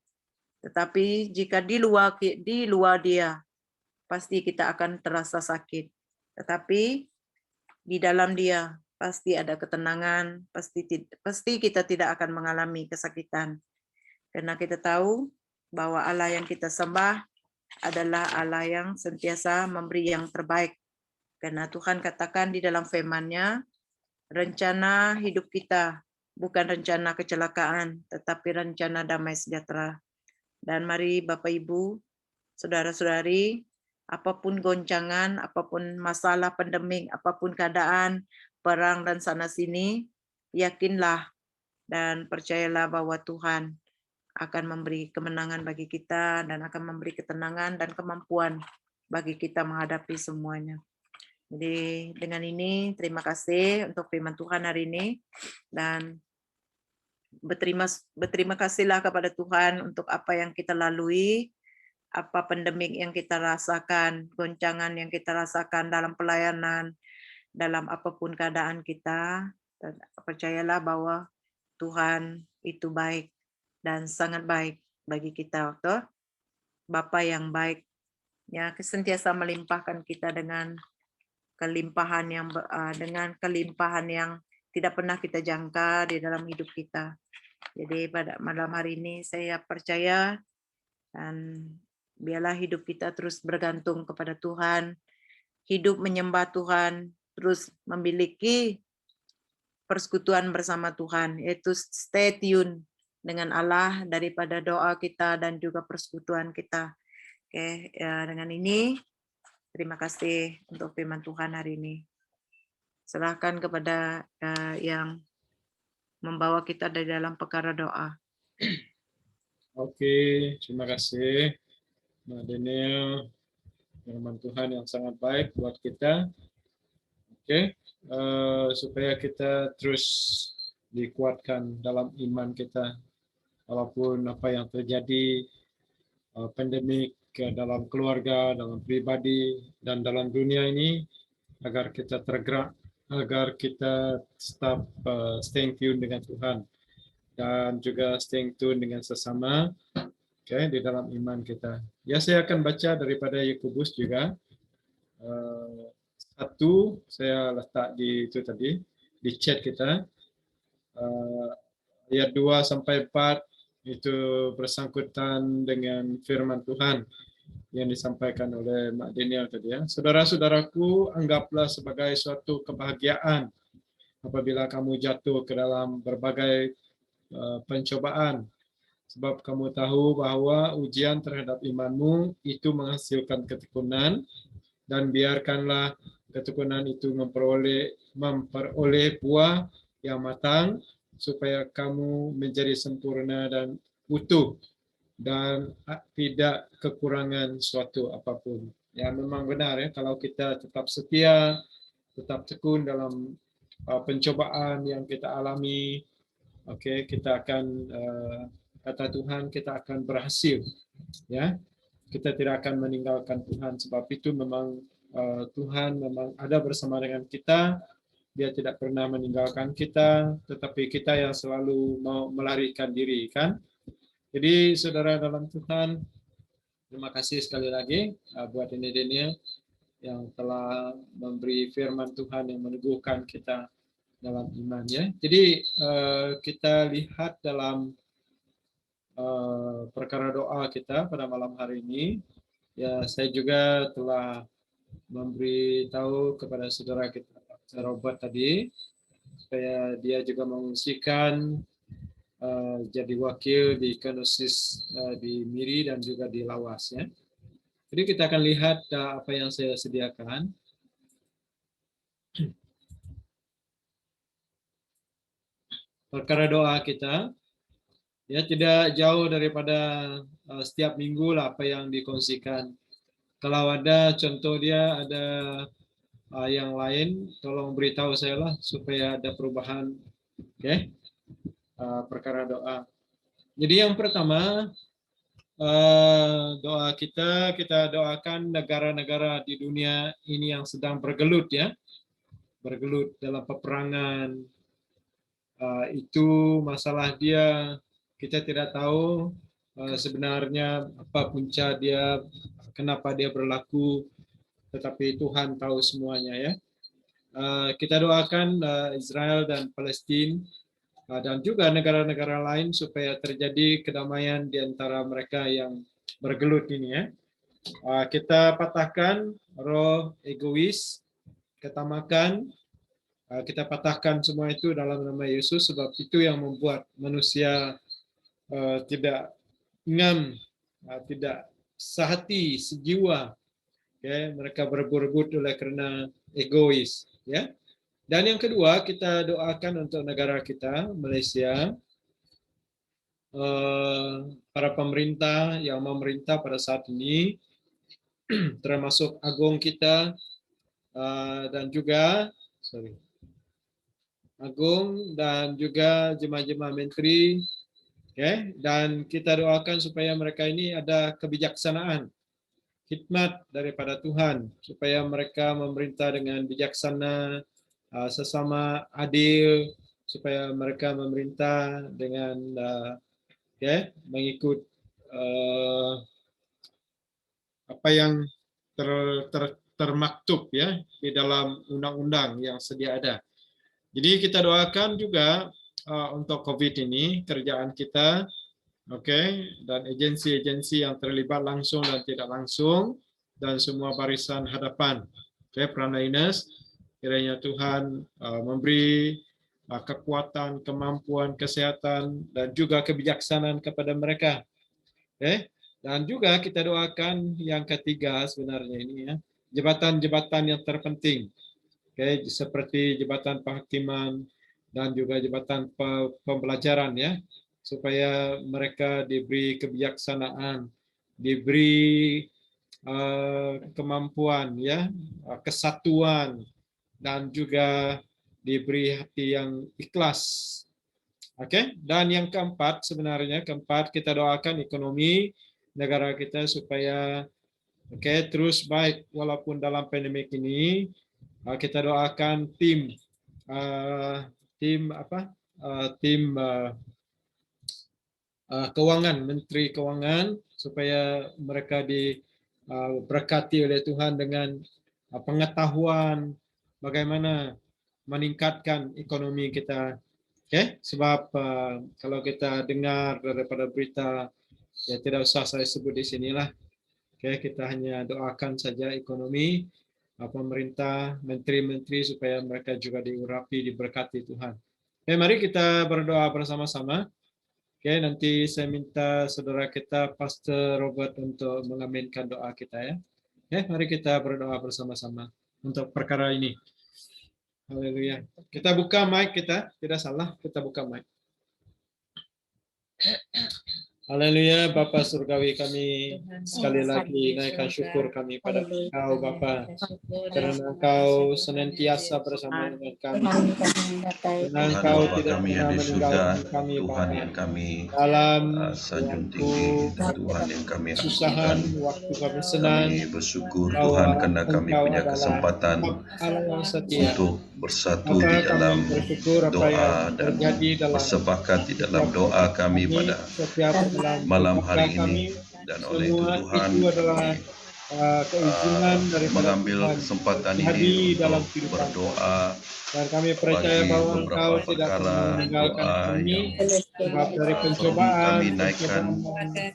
Tetapi jika di luar Dia, pasti kita akan terasa sakit. Tetapi di dalam Dia pasti ada ketenangan, pasti kita tidak akan mengalami kesakitan. Karena kita tahu bahwa Allah yang kita sembah adalah Allah yang sentiasa memberi yang terbaik. Karena Tuhan katakan di dalam firman-Nya, rencana hidup kita bukan rencana kecelakaan, tetapi rencana damai sejahtera. Dan mari Bapak Ibu, saudara-saudari, apapun goncangan, apapun masalah pandemik, apapun keadaan, perang dan sana-sini, yakinlah dan percayalah bahwa Tuhan akan memberi kemenangan bagi kita dan akan memberi ketenangan dan kemampuan bagi kita menghadapi semuanya. Jadi dengan ini terima kasih untuk firman Tuhan hari ini, dan berterima kasihlah kepada Tuhan untuk apa yang kita lalui, apa pandemik yang kita rasakan, goncangan yang kita rasakan dalam pelayanan, dalam apapun keadaan kita. Dan percayalah bahwa Tuhan itu baik dan sangat baik bagi kita, toh. Bapa yang baik, ya, sentiasa melimpahkan kita dengan kelimpahan yang tidak pernah kita jangka di dalam hidup kita. Jadi pada malam hari ini saya percaya, dan biarlah hidup kita terus bergantung kepada Tuhan, hidup menyembah Tuhan, terus memiliki persekutuan bersama Tuhan, yaitu stay tune dengan Allah daripada doa kita dan juga persekutuan kita. Oke, ya, dengan ini terima kasih untuk firman Tuhan hari ini. Serahkan kepada yang membawa kita dari dalam perkara doa. Oke, terima kasih Mbak Daniel. Firman Tuhan yang sangat baik buat kita. Oke, supaya kita terus dikuatkan dalam iman kita, walaupun apa yang terjadi, pandemik dalam keluarga, dalam pribadi, dan dalam dunia ini, agar kita tergerak, agar kita tetap staying tune dengan Tuhan, dan juga staying tune dengan sesama, di dalam iman kita. Ya, saya akan baca daripada Yakobus juga. Satu saya letak di itu tadi di chat kita, ayat 2 sampai 4 itu bersangkutan dengan firman Tuhan yang disampaikan oleh Mak Daniel tadi, ya. Saudara-saudaraku, anggaplah sebagai suatu kebahagiaan apabila kamu jatuh ke dalam berbagai pencobaan, sebab kamu tahu bahwa ujian terhadap imanmu itu menghasilkan ketekunan, dan biarkanlah ketekunan itu memperoleh buah yang matang, supaya kamu menjadi sempurna dan utuh dan tidak kekurangan suatu apapun. Ya, memang benar, ya, kalau kita tetap setia, tetap tekun dalam pencobaan yang kita alami, kita akan, kata Tuhan, kita akan berhasil, ya. Kita tidak akan meninggalkan Tuhan, sebab itu memang Tuhan memang ada bersama dengan kita. Dia tidak pernah meninggalkan kita, tetapi kita yang selalu mau melarikan diri, kan? Jadi saudara dalam Tuhan, terima kasih sekali lagi buat ini Daniel yang telah memberi firman Tuhan yang meneguhkan kita dalam imannya. Jadi kita lihat dalam perkara doa kita pada malam hari ini. Ya, saya juga telah memberi tahu kepada saudara kita, Robert tadi, supaya dia juga mengungsikan jadi wakil di Kenosis di Miri dan juga di Lawas, ya. Jadi kita akan lihat apa yang saya sediakan. Perkara doa kita, ya, tidak jauh daripada setiap minggu lah apa yang dikongsikan. Kalau ada contoh dia ada yang lain, tolong beritahu saya lah supaya ada perubahan, perkara doa. Jadi yang pertama, doa kita doakan negara-negara di dunia ini yang sedang bergelut, ya, bergelut dalam peperangan. Itu masalah dia, kita tidak tahu sebenarnya apa punca dia, kenapa dia berlaku, tetapi Tuhan tahu semuanya, ya. Kita doakan Israel dan Palestina dan juga negara-negara lain supaya terjadi kedamaian di antara mereka yang bergelut ini, ya. Kita patahkan roh egois, ketamakan, kita patahkan semua itu dalam nama Yesus, sebab itu yang membuat manusia tidak ngam, tidak sehati, sejiwa. Mereka berebut-rebut oleh karena egois, ya. Dan yang kedua, kita doakan untuk negara kita, Malaysia, para pemerintah yang memerintah pada saat ini, termasuk agung kita, dan juga agung dan juga jemaah-jemaah menteri, dan kita doakan supaya mereka ini ada kebijaksanaan, hikmat daripada Tuhan, supaya mereka memerintah dengan bijaksana, sesama adil, supaya mereka memerintah dengan mengikut apa yang termaktub ya di dalam undang-undang yang sedia ada. Jadi kita doakan juga untuk COVID ini kerjaan kita, dan agensi-agensi yang terlibat langsung dan tidak langsung, dan semua barisan hadapan, frontliners, kiranya Tuhan memberi kekuatan, kemampuan, kesehatan, dan juga kebijaksanaan kepada mereka. Dan juga kita doakan yang ketiga sebenarnya ini ya, jabatan-jabatan yang terpenting, seperti jabatan penghakiman dan juga jabatan pembelajaran ya, supaya mereka diberi kebijaksanaan, diberi kemampuan ya, kesatuan, dan juga diberi hati yang ikhlas. Dan yang keempat sebenarnya, kita doakan ekonomi negara kita supaya terus baik walaupun dalam pandemik ini. Kita doakan tim keuangan, Menteri Keuangan, supaya mereka diberkati oleh Tuhan dengan pengetahuan bagaimana meningkatkan ekonomi kita. Sebab kalau kita dengar daripada berita, ya tidak usah saya sebut di sinilah. Kita hanya doakan saja ekonomi pemerintah, menteri-menteri supaya mereka juga diurapi, diberkati Tuhan. Mari kita berdoa bersama-sama. Nanti saya minta saudara kita Pastor Robert untuk mengaminkan doa kita ya. Mari kita berdoa bersama-sama untuk perkara ini. Haleluya. Kita buka mic kita, tidak salah, kita buka mic. Haleluya, Bapa Surgawi kami, sekali lagi naikkan syukur kami pada Engkau Bapa, karena Engkau senantiasa bersama dengan kami. Karena Engkau tidak pernah meninggalkan kami Tuhan Bapa. yang kami Dalam sanjung tinggi, dan Tuhan yang kami kesusahan, harapkan. waktu kami senang, Kami bersyukur Tuhan karena kami punya kesempatan Allah yang setia. untuk bersatu Maka di kami dalam bersyukur apa doa yang dan terjadi dalam bersepakat di dalam doa kami pada setiap malam hari ini, dan oleh itu semua Tuhan itu adalah keizinan daripada mengambil Tuhan kesempatan terjadi ini dalam untuk kehidupan. berdoa Dan kami percaya bagi bahwa beberapa Engkau tidak perkara pernah meninggalkan doa kami, yang sebab dari perlu pencobaan, kami naikkan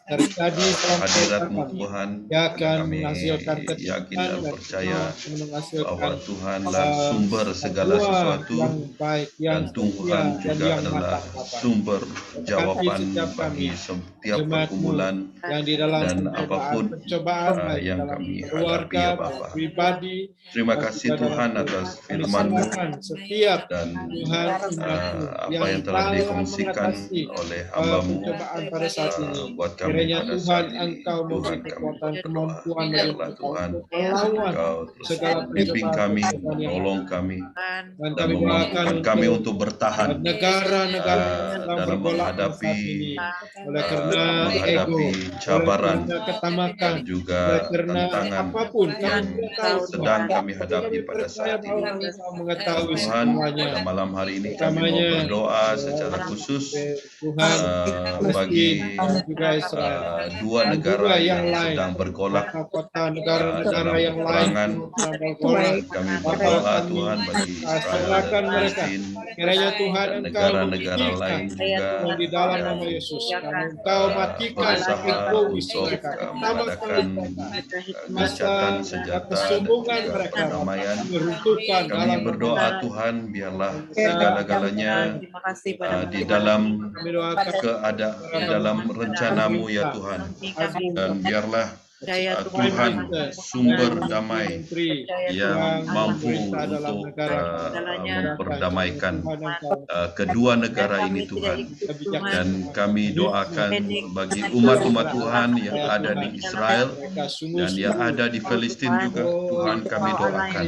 terjadi hadirat-Mu kami. Tuhan. Dia akan Kami menghasilkan yakin ketenangan dan dan percaya akan menghasilkan bahwa Tuhanlah sumber segala buah sesuatu, yang baik, yang dan Tuhan setia, dan juga yang adalah matang, Bapa. sumber jawaban setiap bagi kami, setiap jemaat-Mu, pergumulan yang di dalam dan apapun pencobaan baik yang dalam kami hadapi keluarga, ya baik Bapa. pribadi. Terima dan kasih juga dalam Tuhan kehidupan. atas Kami firman-Mu serahkan setiap dan Tuhan umat-Mu apa yang telah dikongsikan mengatasi oleh hamba-Mu pencobaan pada saat ini. buat kami Kiranya pada Tuhan saat ini. Engkau Tuhan memberi kami kekuatan, berdoa, kemampuan bagi biarlah mereka Tuhan untuk melawan Engkau terus segala membimbing pencobaan kami, dan yang menolong kami, dan dan kami doakan memampukan kami untuk bertahan negara-negara yang sedang dalam bergolak menghadapi saat ini oleh karena menghadapi ego, cabaran oleh karena ketamakan, dan juga oleh karena tantangan apapun kami yang tidak tahu sedang Tuhan. kami hadapi Kami pada percaya saat bahwa ini. Engkau mengetahui Tuhan, semuanya. pada malam hari ini kami mau Utamanya berdoa secara khusus Tuhan bagi dan juga Israel dua dan negara juga yang lain, sedang bergolak kota-kota negara-negara dalam yang lain peperangan. yang bergolak. Kami Bapa, berdoa kami Tuhan bagi Israel serahkan dan mereka. Palestina Kiranya Tuhan dan Engkau negara-negara mematikan lain juga yang di dalam yang nama Yesus. Dan Engkau matikan berusaha egois untuk mereka, mengadakan gencatan senjata dan kesombongan juga mereka, perdamaian. meruntuhkan Kami dalam berdoa Tuhan, biarlah segala-galanya Terima kasih pada di dalam kami doakan di dalam rencana-Mu ya Tuhan, dan biarlah Tuhan sumber damai yang mampu untuk memperdamaikan kedua negara ini Tuhan. Dan kami doakan bagi umat-umat Tuhan yang ada di Israel dan yang ada di Palestina juga, Tuhan kami doakan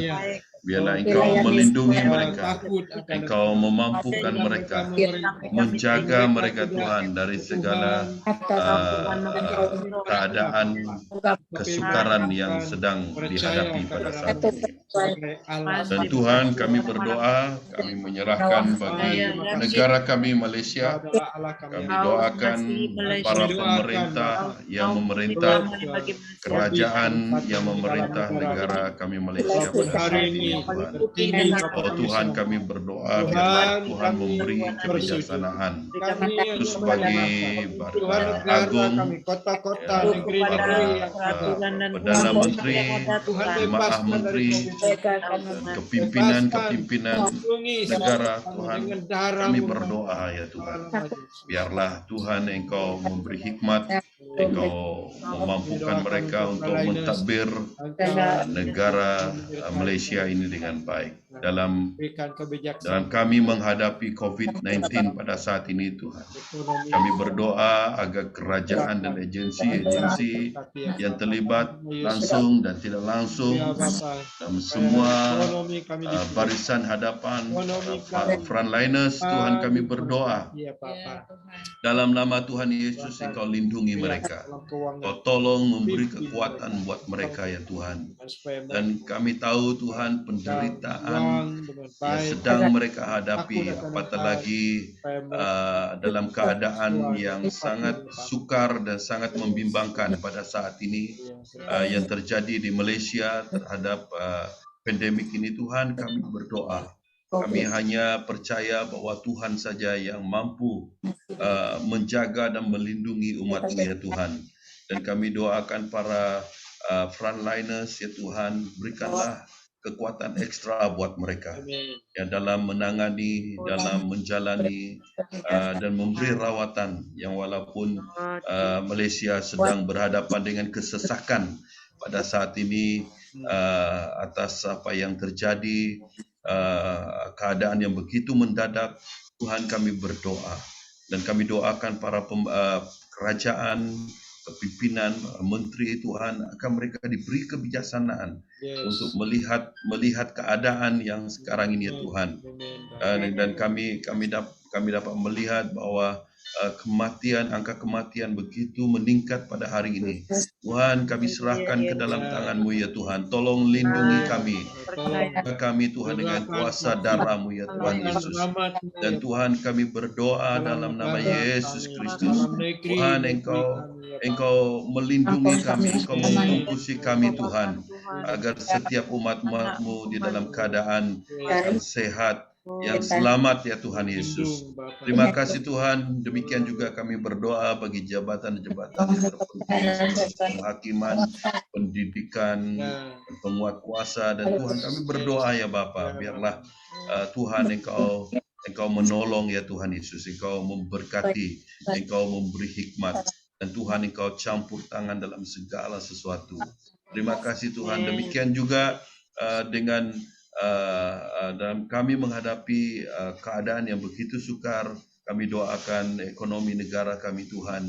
Biarlah Engkau melindungi mereka. takut akan Engkau memampukan mereka, menjaga mereka Tuhan dari segala keadaan kesukaran yang sedang dihadapi pada saat ini. Dan Tuhan, kami berdoa, kami menyerahkan bagi negara kami Malaysia. Kami doakan para pemerintah yang memerintah, kerajaan yang memerintah negara kami Malaysia pada saat ini Tuhan. Oh Tuhan, kami berdoa biarlah Tuhan memberi kebijaksanaan terus bagi Agung, Perdana Menteri, Jemaah Menteri, kepimpinan negara Tuhan. Kami berdoa ya Tuhan. Biarlah Tuhan Engkau memberi hikmat, Engkau memampukan mereka untuk mentadbir negara Malaysia ini dengan baik dalam kami menghadapi COVID-19 pada saat ini Tuhan. Kami berdoa agar kerajaan dan agensi-agensi yang terlibat langsung dan tidak langsung dalam semua barisan hadapan frontliners Tuhan, kami berdoa dalam nama Tuhan Yesus Engkau lindungi mereka. Kau tolong memberi kekuatan buat mereka ya Tuhan. Dan kami tahu Tuhan penderitaan yang sedang mereka hadapi, apatah lagi dalam keadaan yang sangat sukar dan sangat membimbangkan pada saat ini yang terjadi di Malaysia terhadap pandemik ini Tuhan. Kami berdoa, kami hanya percaya bahwa Tuhan saja yang mampu menjaga dan melindungi umat-Mu ya Tuhan. Dan kami doakan para frontliners ya Tuhan, berikanlah kekuatan ekstra buat mereka ya dalam menangani, dalam menjalani dan memberi rawatan yang walaupun Malaysia sedang berhadapan dengan kesesakan pada saat ini atas apa yang terjadi, keadaan yang begitu mendadak. Tuhan, kami berdoa dan kami doakan para kerajaan, kepimpinan, menteri Tuhan, akan mereka diberi kebijaksanaan untuk melihat keadaan yang sekarang ini ya Tuhan. Dan kami dapat melihat bahwa angka kematian begitu meningkat pada hari ini. Tuhan, kami serahkan ke dalam tangan-Mu ya Tuhan. Tolong lindungi kami Tuhan dengan kuasa darah-Mu ya Tuhan Yesus. Dan Tuhan, kami berdoa dalam nama Yesus Kristus. Tuhan, Engkau melindungi kami, Engkau membungkusi kami Tuhan, agar setiap umat-Mu di dalam keadaan yang sehat, yang selamat ya Tuhan Yesus. Terima kasih Tuhan. Demikian juga kami berdoa bagi jabatan-jabatan yang terpenting, penghakiman, pendidikan, penguat kuasa, dan Tuhan kami berdoa ya Bapa, biarlah Tuhan Engkau menolong ya Tuhan Yesus. Engkau memberkati, Engkau memberi hikmat, dan Tuhan Engkau campur tangan dalam segala sesuatu. Terima kasih Tuhan. Demikian juga dengan dalam kami menghadapi keadaan yang begitu sukar, kami doakan ekonomi negara kami Tuhan,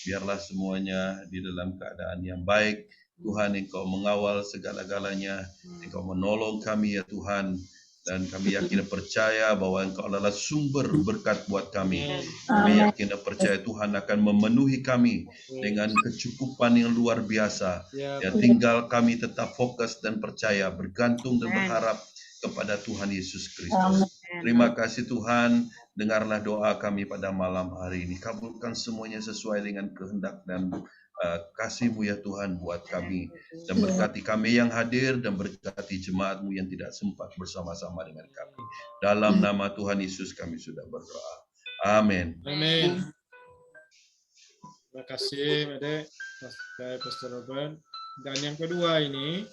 biarlah semuanya di dalam keadaan yang baik. Tuhan, Engkau mengawal segala-galanya, Engkau menolong kami ya Tuhan, dan kami yakin dan percaya bahwa Engkau adalah sumber berkat buat kami. Kami yakin dan percaya Tuhan akan memenuhi kami dengan kecukupan yang luar biasa. Ya, tinggal kami tetap fokus dan percaya, bergantung dan berharap kepada Tuhan Yesus Kristus. Terima kasih Tuhan, dengarlah doa kami pada malam hari ini. Kabulkan semuanya sesuai dengan kehendak dan kasih-Mu ya Tuhan buat kami. Dan berkati kami yang hadir dan berkati jemaat-Mu yang tidak sempat bersama-sama dengan kami. Dalam nama Tuhan Yesus kami sudah berdoa. Amin. Amin. Terima kasih Mede, Pastor Robert. Dan yang kedua ini,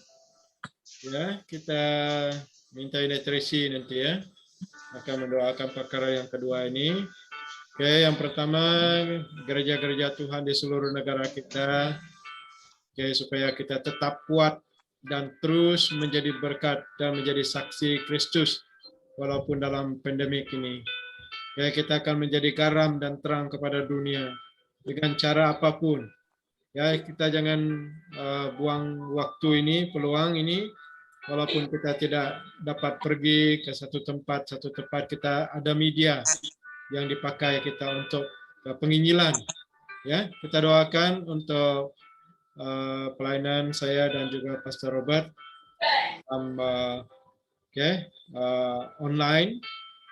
ya kita minta Tracy nanti ya akan mendoakan perkara yang kedua ini. Oke, yang pertama gereja-gereja Tuhan di seluruh negara kita, oke, supaya kita tetap kuat dan terus menjadi berkat dan menjadi saksi Kristus walaupun dalam pandemik ini. Ya, kita akan menjadi garam dan terang kepada dunia dengan cara apapun. Ya, kita jangan buang waktu ini, peluang ini walaupun kita tidak dapat pergi ke satu tempat kita ada media yang dipakai kita untuk penginjilan. Ya, kita doakan untuk pelayanan saya dan juga Pastor Robert online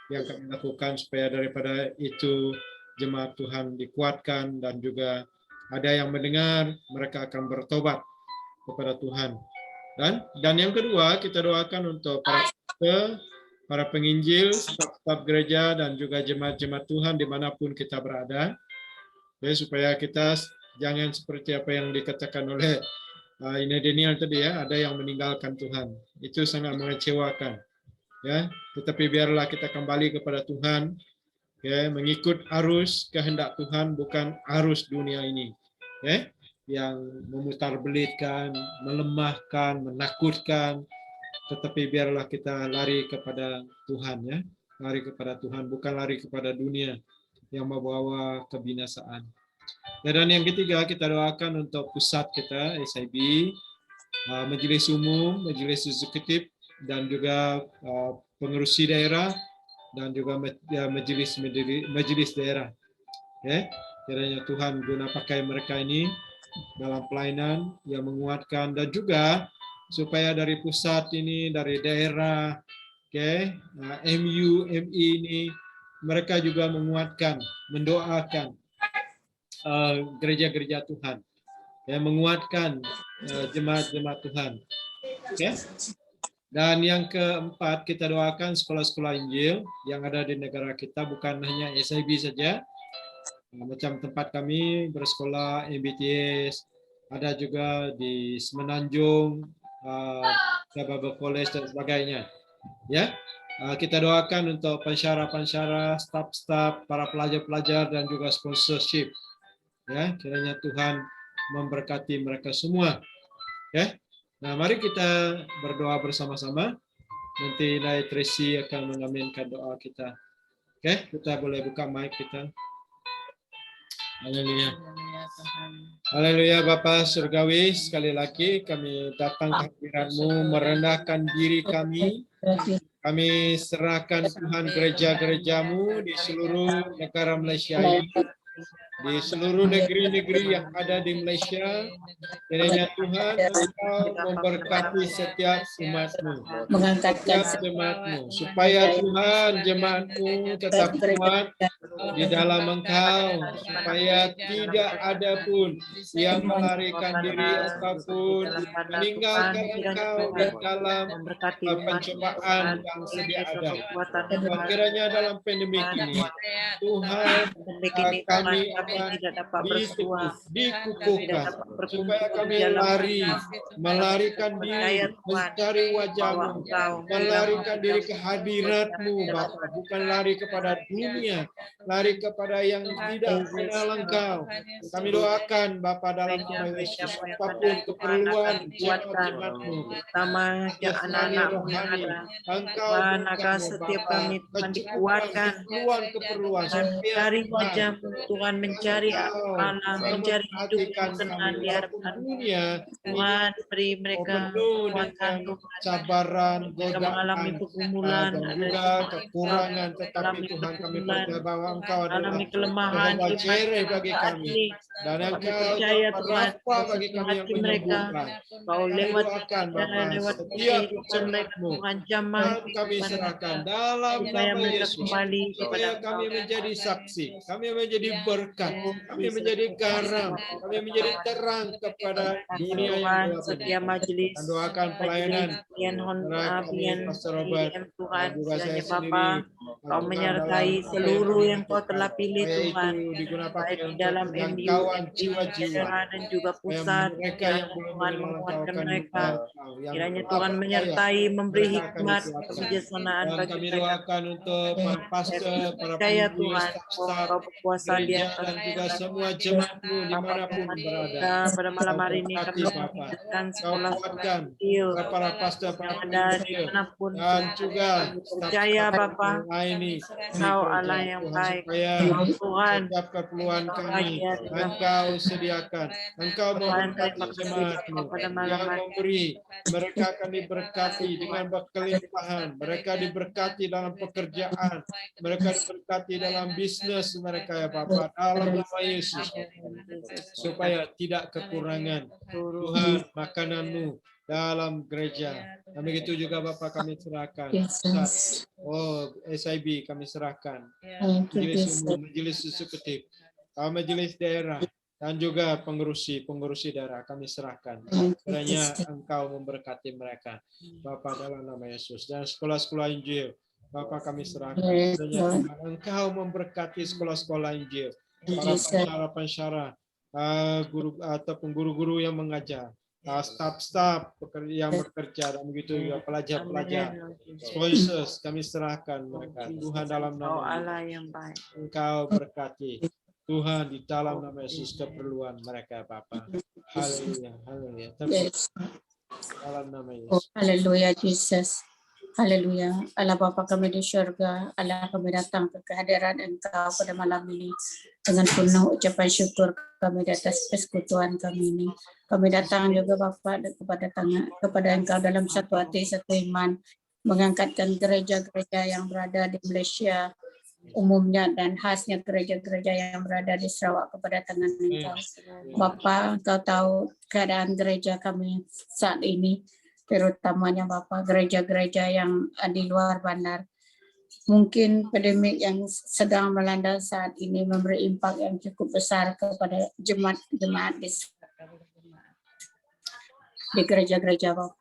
yang kami lakukan supaya daripada itu jemaat Tuhan dikuatkan dan juga ada yang mendengar mereka akan bertobat kepada Tuhan. Dan yang kedua kita doakan untuk para penginjil, staf gereja dan juga jemaat-jemaat Tuhan dimanapun kita berada, ya, supaya kita jangan seperti apa yang dikatakan oleh Ina Daniel tadi ya, ada yang meninggalkan Tuhan. Itu sangat mengecewakan. Ya, tetapi biarlah kita kembali kepada Tuhan, ya, mengikut arus kehendak Tuhan, bukan arus dunia ini, ya, yang memutarbelitkan, melemahkan, menakutkan, tetapi biarlah kita lari kepada Tuhan, ya, lari kepada Tuhan, bukan lari kepada dunia yang membawa kebinasaan. Dan yang ketiga kita doakan untuk pusat kita SIB, majelis umum, majelis eksekutif, dan juga pengerusi daerah dan juga majelis daerah. Ya, kiranya Tuhan guna pakai mereka ini dalam pelayanan yang menguatkan, dan juga supaya dari pusat ini, dari daerah, MU, MI ini mereka juga menguatkan, mendoakan gereja-gereja Tuhan, ya, menguatkan jemaat-jemaat Tuhan. Ya. Dan yang keempat, kita doakan sekolah-sekolah Injil yang ada di negara kita, bukan hanya SIB saja. Macam tempat kami bersekolah MBTS, ada juga di Semenanjung, Bible College dan sebagainya. Ya, kita doakan untuk pensyarah-pensyarah, staf-staf, para pelajar-pelajar dan juga sponsorship. Ya, kiranya Tuhan memberkati mereka semua. Ya. Nah, mari kita berdoa bersama-sama. Nanti Nai Tracy akan mengaminkan doa kita. Oke, kita boleh buka mic kita. Haleluya. Haleluya Bapa Surgawi, sekali lagi kami datang ke hadirat-Mu, merendahkan diri kami. Kami serahkan Tuhan gereja-gereja-Mu di seluruh negara Malaysia ini, di seluruh negeri-negeri yang ada di Malaysia. Kiranya Tuhan Engkau memberkati setiap umat-Mu, setiap jemaat-Mu, supaya Tuhan jemaat-Mu tetap kuat di dalam Engkau, supaya tidak ada pun yang melarikan diri ataupun meninggalkan Engkau di dalam pencobaan yang sedia ada. Kiranya dalam pandemi ini Tuhan kami tidak dapat bersuara, dikukuhkan, supaya kami melarikan diri, mencari wajah-Mu, melarikan diri ke hadirat-Mu, Bapa, bukan lari kepada dunia, lari kepada yang tidak mengenal Engkau. Kami doakan Bapa dalam nama Yesus, apapun keperluan jemaat-jemaat-Mu, sama anak-anak rohani, Engkau agar setiap kami Tuhan dikuatkan, keperluan mencari wajah-Mu Tuhan, mencari Allah, mencari hidup yang tenang di hadapan dunia. Tuhan, beri mereka kekuatan, cabaran, mereka mengalami pergumulan, dan juga kekurangan, tetapi Tuhan kami percaya bahwa Engkau adalah mengalami kelemahan, cereh bagi kami, dan Engkau percaya Tuhan, bagi kami yang hati mereka, Kau lewat setiap mereka Tuhan, jamah kami serahkan dalam supaya nama mereka Yesus, kembali kepada supaya kami menjadi saksi, kami menjadi berkat, kami menjadi garam, kami menjadi terang kepada dunia yang Tuhan, gelap setiap ini. majelis Dan doakan pelayanan Pian Pastor Robert, Tuhan, juga saya kiranya sendiri, Bapa, Kau menyertai seluruh yang Kau telah pilih Tuhan, baik di dalam MU, jiwa-jiwa dan juga pusat, mereka yang belum Tuhan mengenal menguatkan Engkau, mereka. yang Kiranya tetap Tuhan percaya, menyertai, memberi mereka akan hikmat, dikuatkan. kebijaksanaan Dan bagi kami mereka. doakan untuk para pastor, para Percaya penginjil, Tuhan, staf-staf Kau berkuasa di gereja atas dan juga semua jemaat-Mu dimanapun berada. Pada malam hari ini Berkati, kami Bapa. mengingatkan Kau sekolah kuatkan kecil para pastor, yang para ada pemimpin, dimanapun dan juga percaya Bapa, ini Engkau Allah yang baik, supaya Tuhan. setiap keperluan kami Bahagia Tuhan. Engkau sediakan. Engkau Tuhan, memberkati terima kasih jemaat-Mu pada malam yang hari. memberi. Mereka akan diberkati dengan berkelimpahan. Mereka diberkati dalam pekerjaan. Mereka diberkati dalam bisnis mereka ya Bapa. Dalam nama Yesus. Supaya tidak kekurangan Tuhan makananmu dalam gereja. Dan begitu juga Bapak kami serahkan. Ustaz, SIB kami serahkan. Majelis umum, majelis eksekutif, majelis daerah, dan juga pengurusi daerah kami serahkan. Kiranya Engkau memberkati mereka, Bapak, dalam nama Yesus. Dan sekolah-sekolah Injil, Bapak kami serahkan. Kiranya Engkau memberkati sekolah-sekolah Injil, para pensyarah, guru ataupun guru-guru yang mengajar, staf-staf yang bekerja, dan begitu juga pelajar-pelajar, sponsors kami serahkan mereka. Tuhan, dalam nama Allah yang baik. Engkau berkati Tuhan di dalam nama Yesus keperluan mereka Bapa. Haleluya, haleluya. Dalam nama Yesus. Haleluya, Jesus. Haleluya. Allah Bapa kami di syurga, Allah kami datang ke kehadiran Engkau pada malam ini dengan penuh ucapan syukur kami di atas persekutuan kami ini. Kami datang juga Bapa kepada Engkau dalam satu hati, satu iman, mengangkatkan gereja-gereja yang berada di Malaysia umumnya dan khasnya gereja-gereja yang berada di Sarawak kepada tangan Engkau. Bapa, Engkau tahu keadaan gereja kami saat ini, terutamanya Bapak gereja-gereja yang di luar bandar. Mungkin pandemik yang sedang melanda saat ini memberi impak yang cukup besar kepada jemaat-jemaat di gereja-gereja Bapak.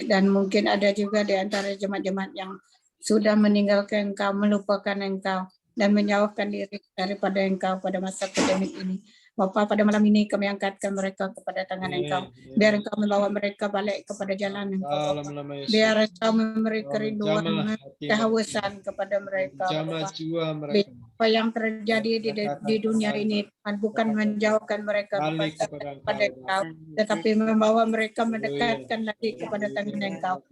Dan mungkin ada juga di antara jemaat-jemaat yang sudah meninggalkan Engkau, melupakan Engkau, dan menjauhkan diri daripada Engkau pada masa pandemik ini. Bapa, pada malam ini kami angkatkan mereka kepada tangan Engkau. Biar Engkau membawa mereka balik kepada jalan Engkau, Bapa. Biar Engkau memberi kerinduan, kehausan kepada mereka, Bapa. Apa yang terjadi di dunia ini, Tuhan, bukan menjauhkan mereka kepada Engkau, tetapi membawa mereka mendekatkan lagi kepada tangan Engkau.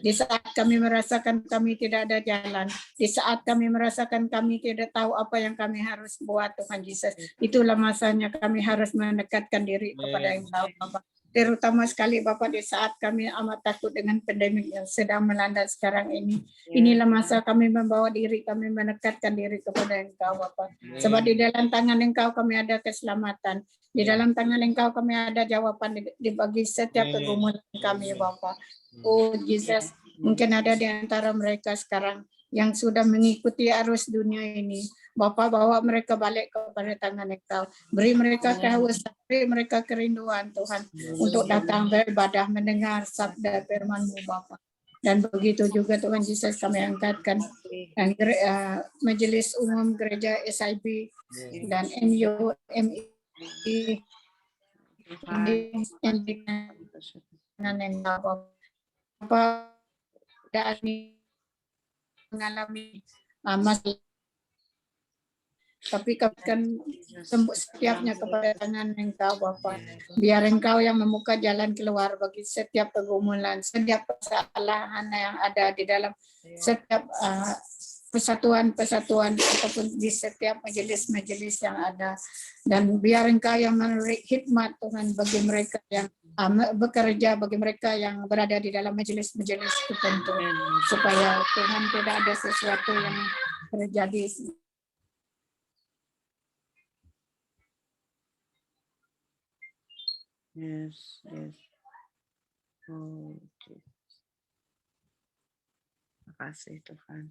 Di saat kami merasakan kami tidak ada jalan, di saat kami merasakan kami tidak tahu apa yang kami harus buat, Tuhan Yesus, itulah masanya kami harus mendekatkan diri kepada Engkau, Bapak. Terutama sekali Bapak di saat kami amat takut dengan pandemik yang sedang melanda sekarang ini. Inilah masa kami membawa diri, kami mendekatkan diri kepada Engkau, Bapak. Sebab di dalam tangan Engkau kami ada keselamatan. Di dalam tangan Engkau kami ada jawaban bagi setiap pergumulan kami, Bapak. Oh Jesus, mungkin ada di antara mereka sekarang yang sudah mengikuti arus dunia ini. Bapa, bawa mereka balik kepada tangan Engkau. Beri mereka kehausan, beri mereka kerinduan Tuhan untuk datang beribadah, mendengar sabda firman-Mu Bapa. Dan begitu juga Tuhan Yesus kami angkatkan Majelis Umum Gereja SIB dan MUMI dengan Engkau Bapa. Dan mengalami masalah, tapi kami akan sembuh setiapnya kepada tangan Engkau Bapa. Biar Engkau yang membuka jalan keluar bagi setiap pergumulan, setiap kesalahan yang ada di dalam setiap persatuan-persatuan ataupun di setiap majelis-majelis yang ada. Dan biar Engkau yang memberi hikmat Tuhan bagi mereka yang bekerja, bagi mereka yang berada di dalam majelis-majelis tertentu, supaya Tuhan tidak ada sesuatu yang terjadi. Yes. Oh, terima kasih Tuhan.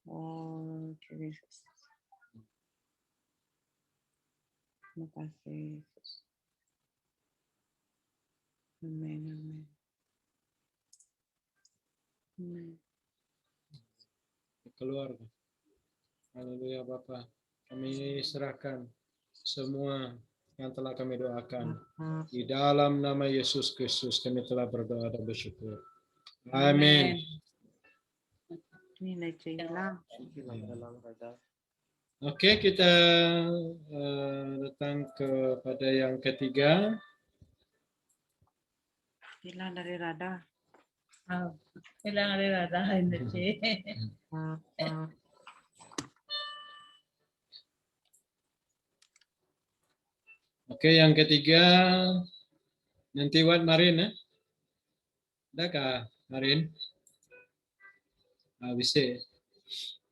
Oh, Jesus. Terima kasih. Amin. Keluarga. Haleluya Bapa. Kami serahkan semua yang telah kami doakan. Di dalam nama Yesus Kristus kami telah berdoa dan bersyukur. Amin. Ini hilang. Oke, kita datang kepada yang ketiga. Hilang dari radar. Oh, kailangan rin nadahin na siya. Oke, yang ketiga nanti Wat Marin ya. Ada kah Marin? Bisa.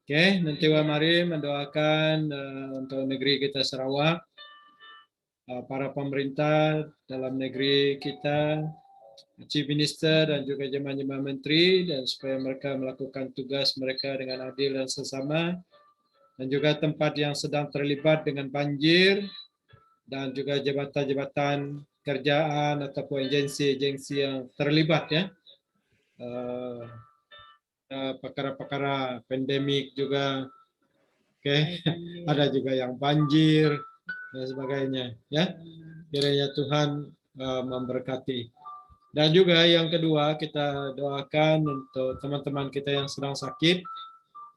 Oke, nanti Wat Marin mendoakan untuk negeri kita Sarawak, para pemerintah dalam negeri kita, Chief Minister dan juga jemaah-jemaah menteri, dan supaya mereka melakukan tugas mereka dengan adil dan sesama, dan juga tempat yang sedang terlibat dengan banjir, dan juga jabatan-jabatan kerjaan ataupun agensi-agensi yang terlibat ya, perkara-perkara pandemik juga, oke, ada juga yang banjir dan sebagainya ya. Kiranya Tuhan memberkati. Dan juga yang kedua kita doakan untuk teman-teman kita yang sedang sakit,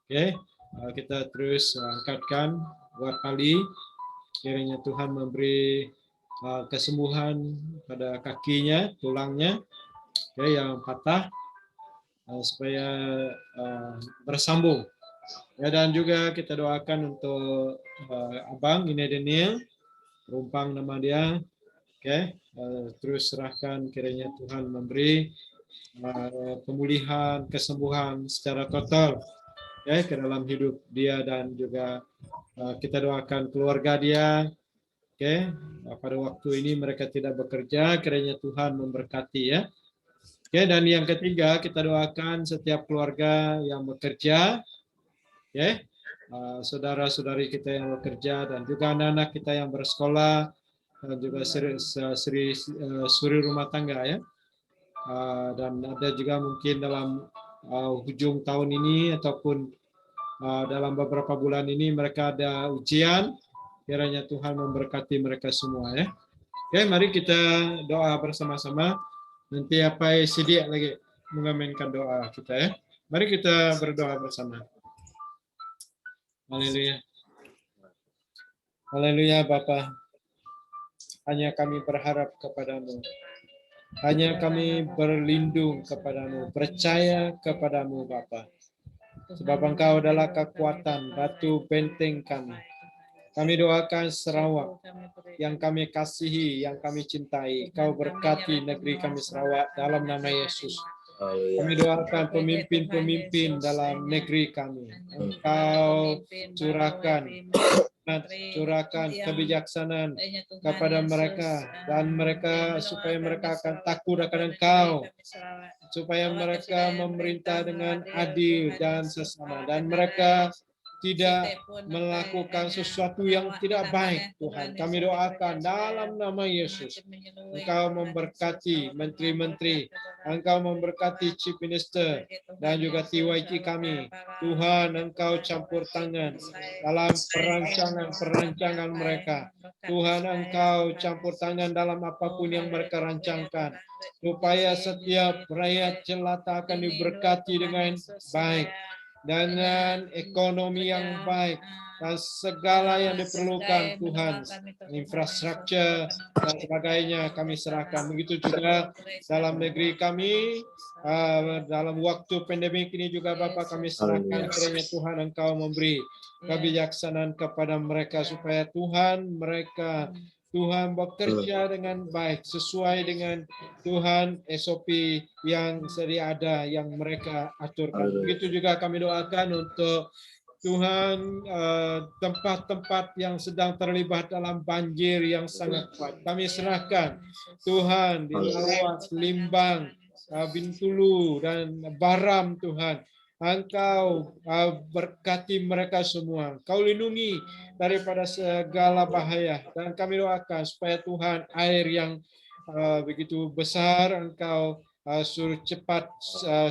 oke, kita terus angkatkan buat kali. Kiranya Tuhan memberi kesembuhan pada kakinya, tulangnya yang patah, supaya bersambung. Ya, dan juga kita doakan untuk Abang ini Daniel, rumpang nama dia, terus serahkan kiranya Tuhan memberi pemulihan, kesembuhan secara total ke dalam hidup dia, dan juga kita doakan keluarga dia. Pada waktu ini mereka tidak bekerja, kiranya Tuhan memberkati ya. Dan yang ketiga kita doakan setiap keluarga yang bekerja, saudara-saudari kita yang bekerja, dan juga anak-anak kita yang bersekolah, dan juga suri rumah tangga ya. Dan ada juga mungkin dalam hujung tahun ini ataupun dalam beberapa bulan ini mereka ada ujian, kiranya Tuhan memberkati mereka semua ya. Oke, mari kita doa bersama-sama. Nanti apa sedia lagi mengaminkan doa kita ya. Mari kita berdoa bersama. Haleluya. Haleluya Bapa. Hanya kami berharap kepadamu. Hanya kami berlindung kepadamu, percaya kepadamu Bapa. Sebab Engkau adalah kekuatan, batu benteng kami. Kami doakan Sarawak yang kami kasihi, yang kami cintai. Kau berkati negeri kami Sarawak dalam nama Yesus. Kami doakan pemimpin-pemimpin dalam negeri kami. Engkau curahkan kebijaksanaan kepada mereka, dan mereka supaya mereka akan takut akan Engkau, supaya mereka memerintah dengan adil dan sesama, dan mereka tidak melakukan sesuatu yang tidak baik. Tuhan, kami doakan dalam nama Yesus, Engkau memberkati menteri-menteri, Engkau memberkati Chief Minister dan juga TYT kami. Tuhan, Engkau campur tangan dalam perancangan mereka. Tuhan, Engkau campur tangan dalam apapun yang mereka rancangkan, supaya setiap rakyat jelata akan diberkati dengan baik, dengan ekonomi yang baik, dan segala yang diperlukan Tuhan, infrastruktur dan sebagainya kami serahkan. Begitu juga dalam negeri kami, dalam waktu pandemik ini juga Bapa kami serahkan, kiranya Tuhan Engkau memberi kebijaksanaan kepada mereka, supaya Tuhan bekerja dengan baik sesuai dengan Tuhan SOP yang sedia ada yang mereka aturkan. Begitu juga kami doakan untuk Tuhan tempat-tempat yang sedang terlibat dalam banjir yang sangat kuat. Kami serahkan Tuhan di Lawak, Limbang, Bintulu dan Baram Tuhan. Engkau berkati mereka semua. Kau lindungi daripada segala bahaya. Dan kami doakan supaya Tuhan air yang begitu besar Engkau suruh cepat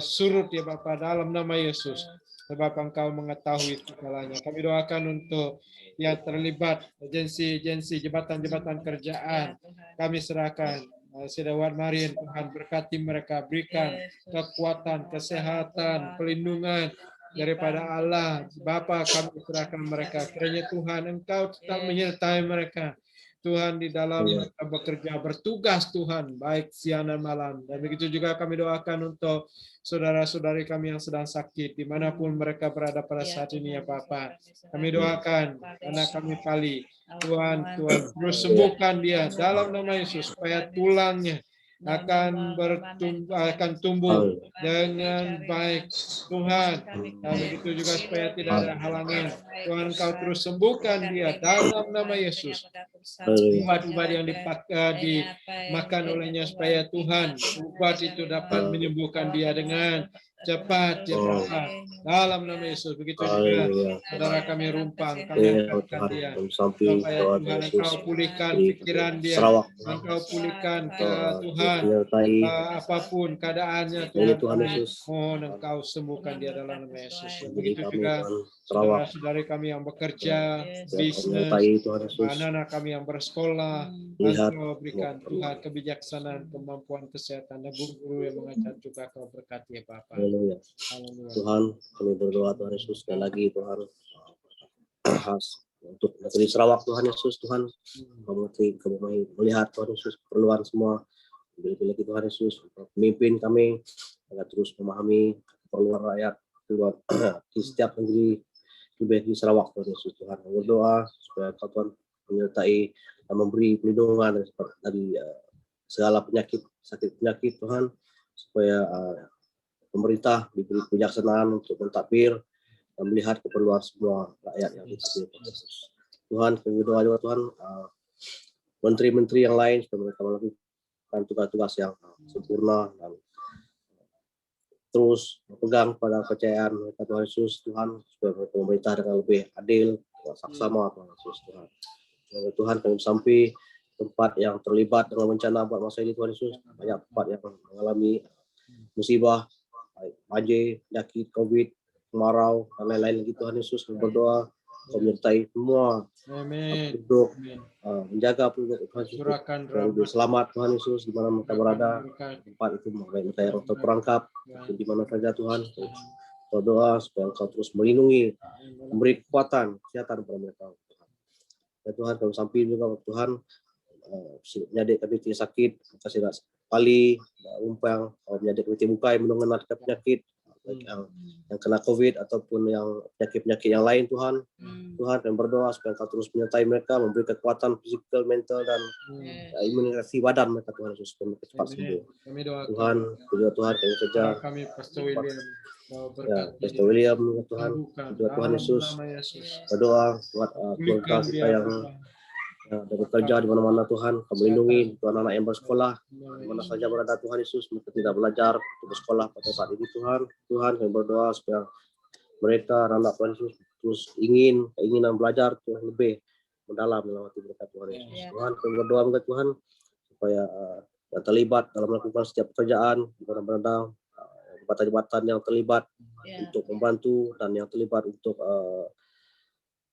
surut ya Bapa dalam nama Yesus. Sebab Engkau mengetahui segalanya. Kami doakan untuk yang terlibat agensi-agensi, jabatan-jabatan kerjaan. Kami serahkan Sedawat Marin, Tuhan berkati mereka, berikan kekuatan, kesehatan, pelindungan, daripada Allah. Bapa, kami serahkan mereka. Kiranya Tuhan, Engkau tetap menyertai mereka. Tuhan, di dalam mereka bekerja, bertugas Tuhan, baik siang dan malam. Dan begitu juga kami doakan untuk saudara-saudari kami yang sedang sakit, dimanapun mereka berada pada saat ini ya Bapa. Kami doakan, karena kami pali. Tuhan, terus sembuhkan dia dalam nama Yesus, supaya tulangnya akan tumbuh dengan baik Tuhan. Dan begitu juga supaya tidak ada halangan. Tuhan, Engkau terus sembuhkan dia dalam nama Yesus. Ubat-ubat yang dimakan olehnya, supaya Tuhan, obat itu dapat menyembuhkan dia dengan cepat ya Bapa. Dalam nama Yesus. Begitu juga saudara kami Rumpang, kami angkatkan dia. Supaya Tuhan, Engkau pulihkan pikiran dia. Engkau pulihkan ke Tuhan. Apapun keadaannya Tuhan, mohon Engkau sembuhkan dia dalam nama Yesus. Begitu juga saudara-saudari kami yang bekerja, bisnis, anak-anak kami yang bersekolah, Engkau berikan Tuhan kebijaksanaan, kemampuan kesehatan, dan guru-guru yang mengajar juga Kau berkati ya Bapa. Haleluya. Tuhan, kami berdoa Tuhan Yesus sekali lagi Tuhan, untuk negeri Sarawak Tuhan Yesus, Tuhan kami melihat Tuhan Yesus keperluan semua, bila Tuhan Yesus memimpin kami agar terus memahami keperluan rakyat di setiap negeri di Sarawak Tuhan Yesus. Tuhan, kami berdoa supaya Tuhan menyertai dan memberi perlindungan dari segala sakit penyakit Tuhan, supaya pemerintah diberi kebijaksanaan untuk mentadbir dan melihat keperluan semua rakyat yang ditadbir Tuhan. Kami berdoa juga Tuhan, menteri-menteri yang lain supaya mereka melakukan tugas-tugas yang sempurna dan terus berpegang pada kepercayaan mereka Tuhan Yesus. Tuhan, supaya pemerintah dengan lebih adil, saksama Tuhan Yesus. Tuhan, kami sampai tempat yang terlibat dengan bencana buat masa ini Tuhan Yesus, banyak tempat yang mengalami musibah, banjir, penyakit, COVID, kemarau, dan lain-lain lagi Tuhan Yesus. Kami berdoa Kau menyertai semua penduduk, menjaga penduduk Tuhan Yesus, lebih selamat Tuhan Yesus di mana mereka berada, tempat itu baik mereka yang terperangkap di mana saja Tuhan. Kau doa supaya Kau terus melindungi, memberi kekuatan, kesehatan kepada mereka. Ya Tuhan, kami sampai juga Tuhan, menyadik kami tidak sakit, kasih tak kali, Rumpang, menyadik kami tidak bukai, mendengar penyakit, yang kena COVID ataupun yang penyakit-penyakit yang lain Tuhan. Tuhan, kami berdoa supaya Kau terus menyertai mereka, memberi kekuatan fisikal, mental, dan imunitasasi badan mereka Tuhan Yesus, supaya mereka cepat sembuh. Tuhan, juga Tuhan, kami kerja Pastor William Tuhan, juga Tuhan Yesus, berdoa buat keluarga kita yang bekerja di mana-mana Tuhan. Kau melindungi Tuhan anak yang bersekolah di mana saja berada Tuhan Yesus, mereka tidak belajar untuk bersekolah pada saat ini Tuhan. Tuhan, kami berdoa supaya mereka anak Tuhan Yesus terus keinginan belajar Tuhan lebih mendalam dalam hati mereka Tuhan Yesus. Tuhan, kami berdoa juga Tuhan supaya yang terlibat dalam melakukan setiap pekerjaan di mana berada, jabatan-jabatan yang terlibat untuk membantu dan yang terlibat untuk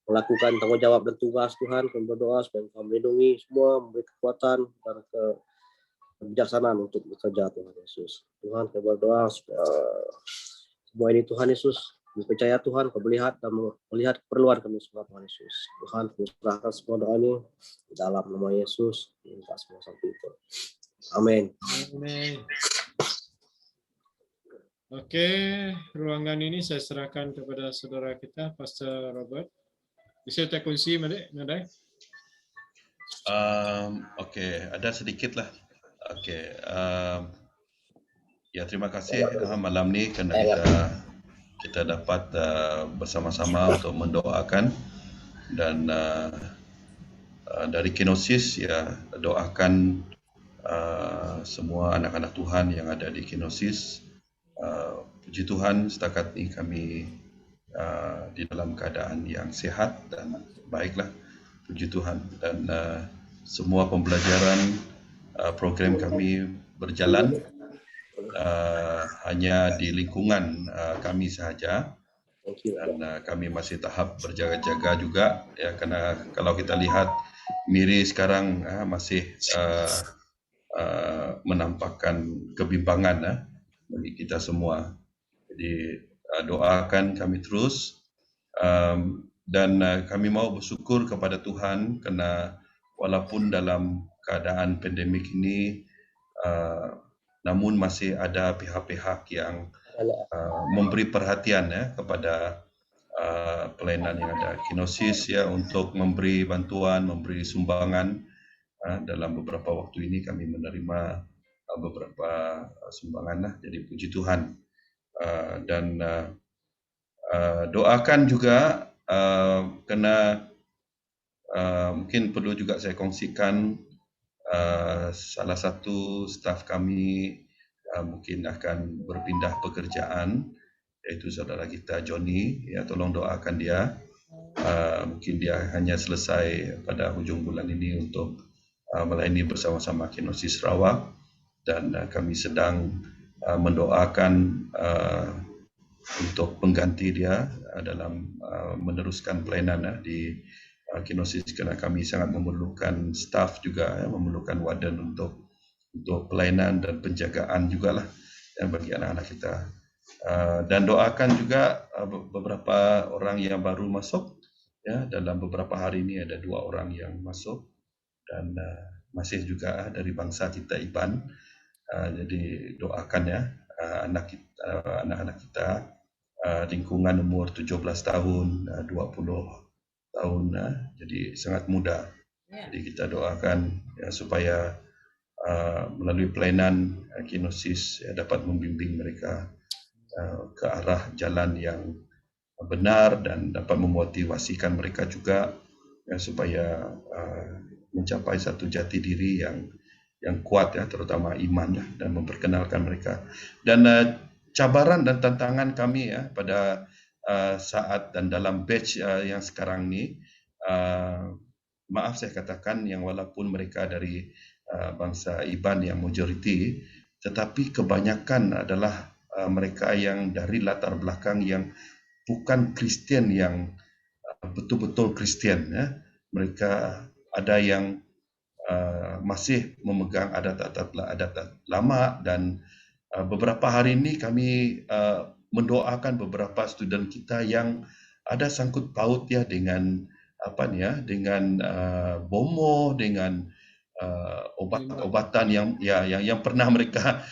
melakukan tanggung jawab dan tugas Tuhan. Kami berdoa supaya Kau melindungi semua, memberi kekuatan dan kebijaksanaan untuk bekerja Tuhan Yesus. Tuhan, kami berdoa supaya semua ini Tuhan Yesus, kami percaya Tuhan Kau melihat dan melihat keperluan kami semua Tuhan Yesus. Tuhan, kami serahkan semua doa ini di dalam nama Yesus. Minta semua sampai itu. Amin. Amin. Oke, ruangan ini saya serahkan kepada saudara kita, Pastor Robert. Bisa tak kunci, Madai? Oke, ada sedikit lah. Oke, ya terima kasih malam ni kerana kita dapat bersama-sama untuk mendoakan, dan dari Kenosis ya doakan semua anak-anak Tuhan yang ada di Kenosis. Puji Tuhan setakat ini kami di dalam keadaan yang sihat dan baiklah, puji Tuhan, dan semua pembelajaran program kami berjalan hanya di lingkungan kami sahaja, dan kami masih tahap berjaga-jaga juga ya, kerana kalau kita lihat Miri sekarang masih menampakkan kebimbangan bagi kita semua. Jadi doakan kami terus. Dan kami mau bersyukur kepada Tuhan kerana walaupun dalam keadaan pandemik ini, namun masih ada pihak-pihak yang memberi perhatian kepada pelayanan yang ada Kinosis untuk memberi bantuan, memberi sumbangan. Dalam beberapa waktu ini kami menerima beberapa sumbangan jadi puji Tuhan. Dan doakan juga kena mungkin perlu juga saya kongsikan salah satu staf kami mungkin akan berpindah pekerjaan, iaitu saudara kita Johnny, tolong doakan dia. Mungkin dia hanya selesai pada hujung bulan ini untuk melayani bersama-sama Kinosis Sarawak, dan kami sedang mendoakan untuk pengganti dia dalam meneruskan pelayanan di Kinosis, kerana kami sangat memerlukan staf juga, memerlukan warden untuk pelayanan dan penjagaan jugalah bagi anak-anak kita. Dan doakan juga beberapa orang yang baru masuk, dalam beberapa hari ini ada 2 orang yang masuk, dan masih juga dari bangsa kita Iban. Jadi doakan anak-anak kita lingkungan umur 17 tahun, 20 tahun, jadi sangat muda. Jadi kita doakan supaya melalui pelayanan Kinosis dapat membimbing mereka ke arah jalan yang benar dan dapat memotivasikan mereka juga supaya mencapai satu jati diri yang kuat, terutama iman, dan memperkenalkan mereka. Dan cabaran dan tantangan kami pada saat dan dalam batch yang sekarang ni, maaf saya katakan, yang walaupun mereka dari bangsa Iban yang majoriti, tetapi kebanyakan adalah mereka yang dari latar belakang yang bukan Kristian, yang betul-betul Kristian. Mereka ada yang masih memegang adat-adat lama, dan beberapa hari ini kami mendoakan beberapa student kita yang ada sangkut paut dengan dengan bomo, dengan obat-obatan yang pernah mereka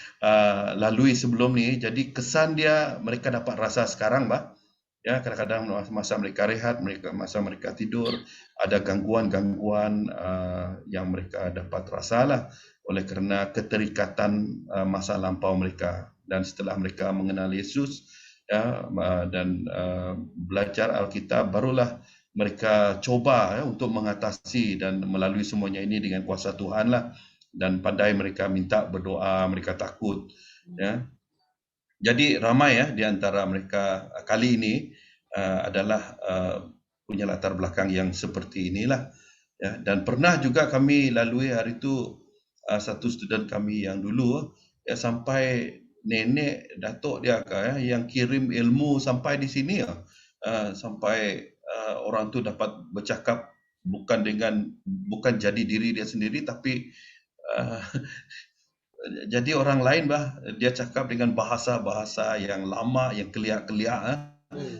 lalui sebelum ni. Jadi kesan dia mereka dapat rasa sekarang, kadang-kadang masa mereka rehat, masa mereka tidur, ada gangguan-gangguan yang mereka dapat rasalah oleh kerana keterikatan masa lampau mereka. Dan setelah mereka mengenal Yesus dan belajar Alkitab, barulah mereka coba untuk mengatasi dan melalui semuanya ini dengan kuasa Tuhan lah. Dan pandai mereka minta berdoa, mereka takut. Jadi ramai di antara mereka kali ini adalah punya latar belakang yang seperti inilah. Dan pernah juga kami lalui hari itu satu student kami yang dulu sampai nenek datuk dia yang kirim ilmu sampai di sini, sampai orang tu dapat bercakap bukan jadi diri dia sendiri, tapi jadi orang lain, dia cakap dengan bahasa-bahasa yang lama, yang keliak-keliak,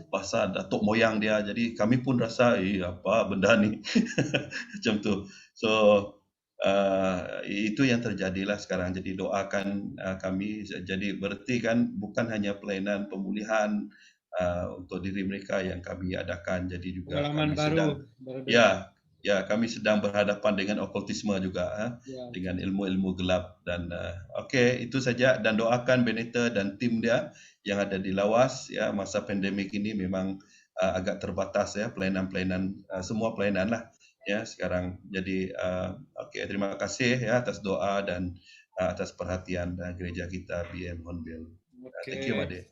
bahasa datuk moyang dia. Jadi kami pun rasa apa benda ni macam tu. So itu yang terjadilah sekarang. Jadi doakan kami. Jadi berarti kan bukan hanya pelayanan pemulihan untuk diri mereka yang kami adakan, jadi juga pengalaman baru. Kami sedang berhadapan dengan okultisme juga, dengan ilmu-ilmu gelap. Dan itu saja. Dan doakan Benita dan tim dia yang ada di Lawas, masa pandemik ini memang agak terbatas, pelayanan-pelayanan, semua pelayanan lah sekarang. Jadi terima kasih atas doa dan atas perhatian gereja kita BM Hornbill. Thank you, Made.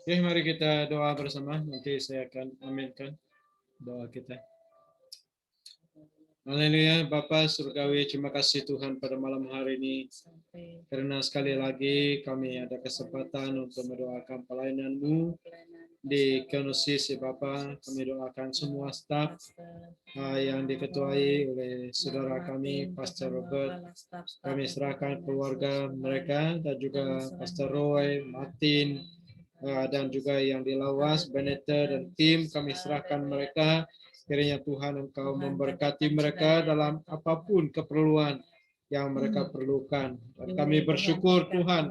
Oke, mari kita doa bersama. Nanti saya akan aminkan doa kita. Haleluya. Bapa Surgawi, terima kasih Tuhan pada malam hari ini. Karena sekali lagi kami ada kesempatan untuk mendoakan pelayanan-Mu di Kinosis, Bapa. Kami doakan semua staf yang diketuai oleh saudara kami, Pastor Robert. Kami serahkan keluarga mereka dan juga Pastor Roy, Martin, dan juga yang di Lawas, Beneta dan tim, kami serahkan mereka. Kiranya Tuhan Engkau memberkati mereka dalam apapun keperluan yang mereka perlukan. Dan kami bersyukur Tuhan,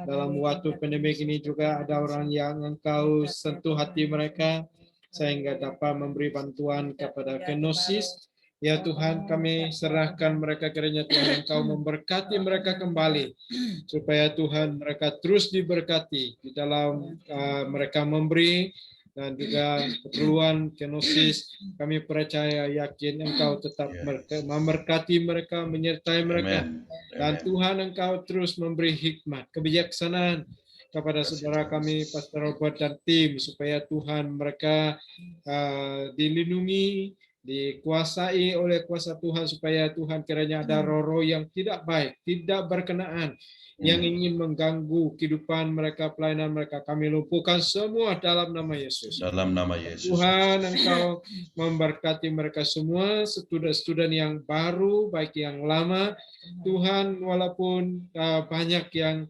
dalam waktu pandemik ini juga ada orang yang Engkau sentuh hati mereka sehingga dapat memberi bantuan kepada Kenosis. Ya Tuhan, kami serahkan mereka, kiranya Tuhan Engkau memberkati mereka kembali, supaya Tuhan mereka terus diberkati di dalam mereka memberi, dan juga keperluan Kenosis. Kami percaya, yakin Engkau tetap memberkati mereka, menyertai mereka. Dan Tuhan Engkau terus memberi hikmat, kebijaksanaan kepada saudara kami, Pastor Robert dan tim, supaya Tuhan mereka dilindungi, dikuasai oleh kuasa Tuhan, supaya Tuhan kiranya ada roh-roh yang tidak baik, tidak berkenaan, yang ingin mengganggu kehidupan mereka, pelayanan mereka. Kami lumpuhkan semua dalam nama Yesus. Dalam nama Yesus. Tuhan Engkau memberkati mereka semua, student-student yang baru, baik yang lama. Tuhan, walaupun banyak yang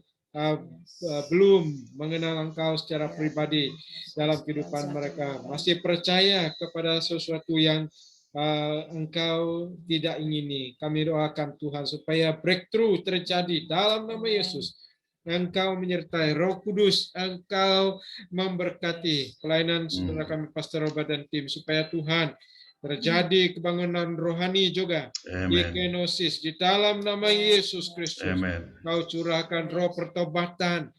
belum mengenal Engkau secara pribadi dalam kehidupan mereka, masih percaya kepada sesuatu yang Engkau tidak ingini. Kami doakan Tuhan supaya breakthrough terjadi dalam nama Yesus. Engkau menyertai Roh Kudus, Engkau memberkati pelayanan saudara kami Pastor Robert dan tim, supaya Tuhan terjadi kebangunan rohani juga di Kenosis, di dalam nama Yesus Kristus. Kau curahkan roh pertobatan,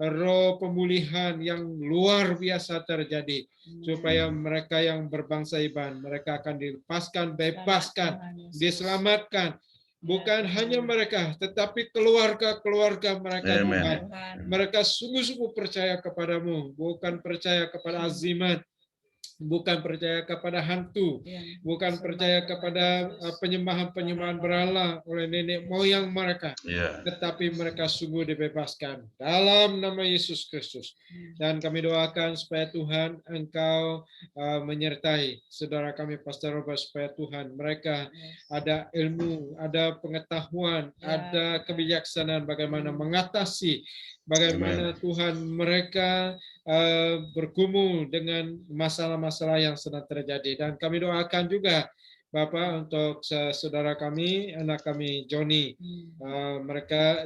roh pemulihan yang luar biasa terjadi, supaya mereka yang berbangsa Iban, mereka akan dilepaskan, bebaskan, diselamatkan. Bukan hanya mereka, tetapi keluarga-keluarga mereka, Tuhan. Mereka sungguh-sungguh percaya kepadamu, bukan percaya kepada azimat, bukan percaya kepada hantu, bukan percaya kepada penyembahan-penyembahan berhala oleh nenek moyang mereka, tetapi mereka sungguh dibebaskan dalam nama Yesus Kristus. Dan kami doakan supaya Tuhan Engkau menyertai saudara kami Pastor Robert, supaya Tuhan mereka ada ilmu, ada pengetahuan, ada kebijaksanaan bagaimana mengatasi, bagaimana Tuhan mereka bergumul dengan masalah-masalah yang sedang terjadi. Dan kami doakan juga Bapak untuk saudara kami, anak kami Joni,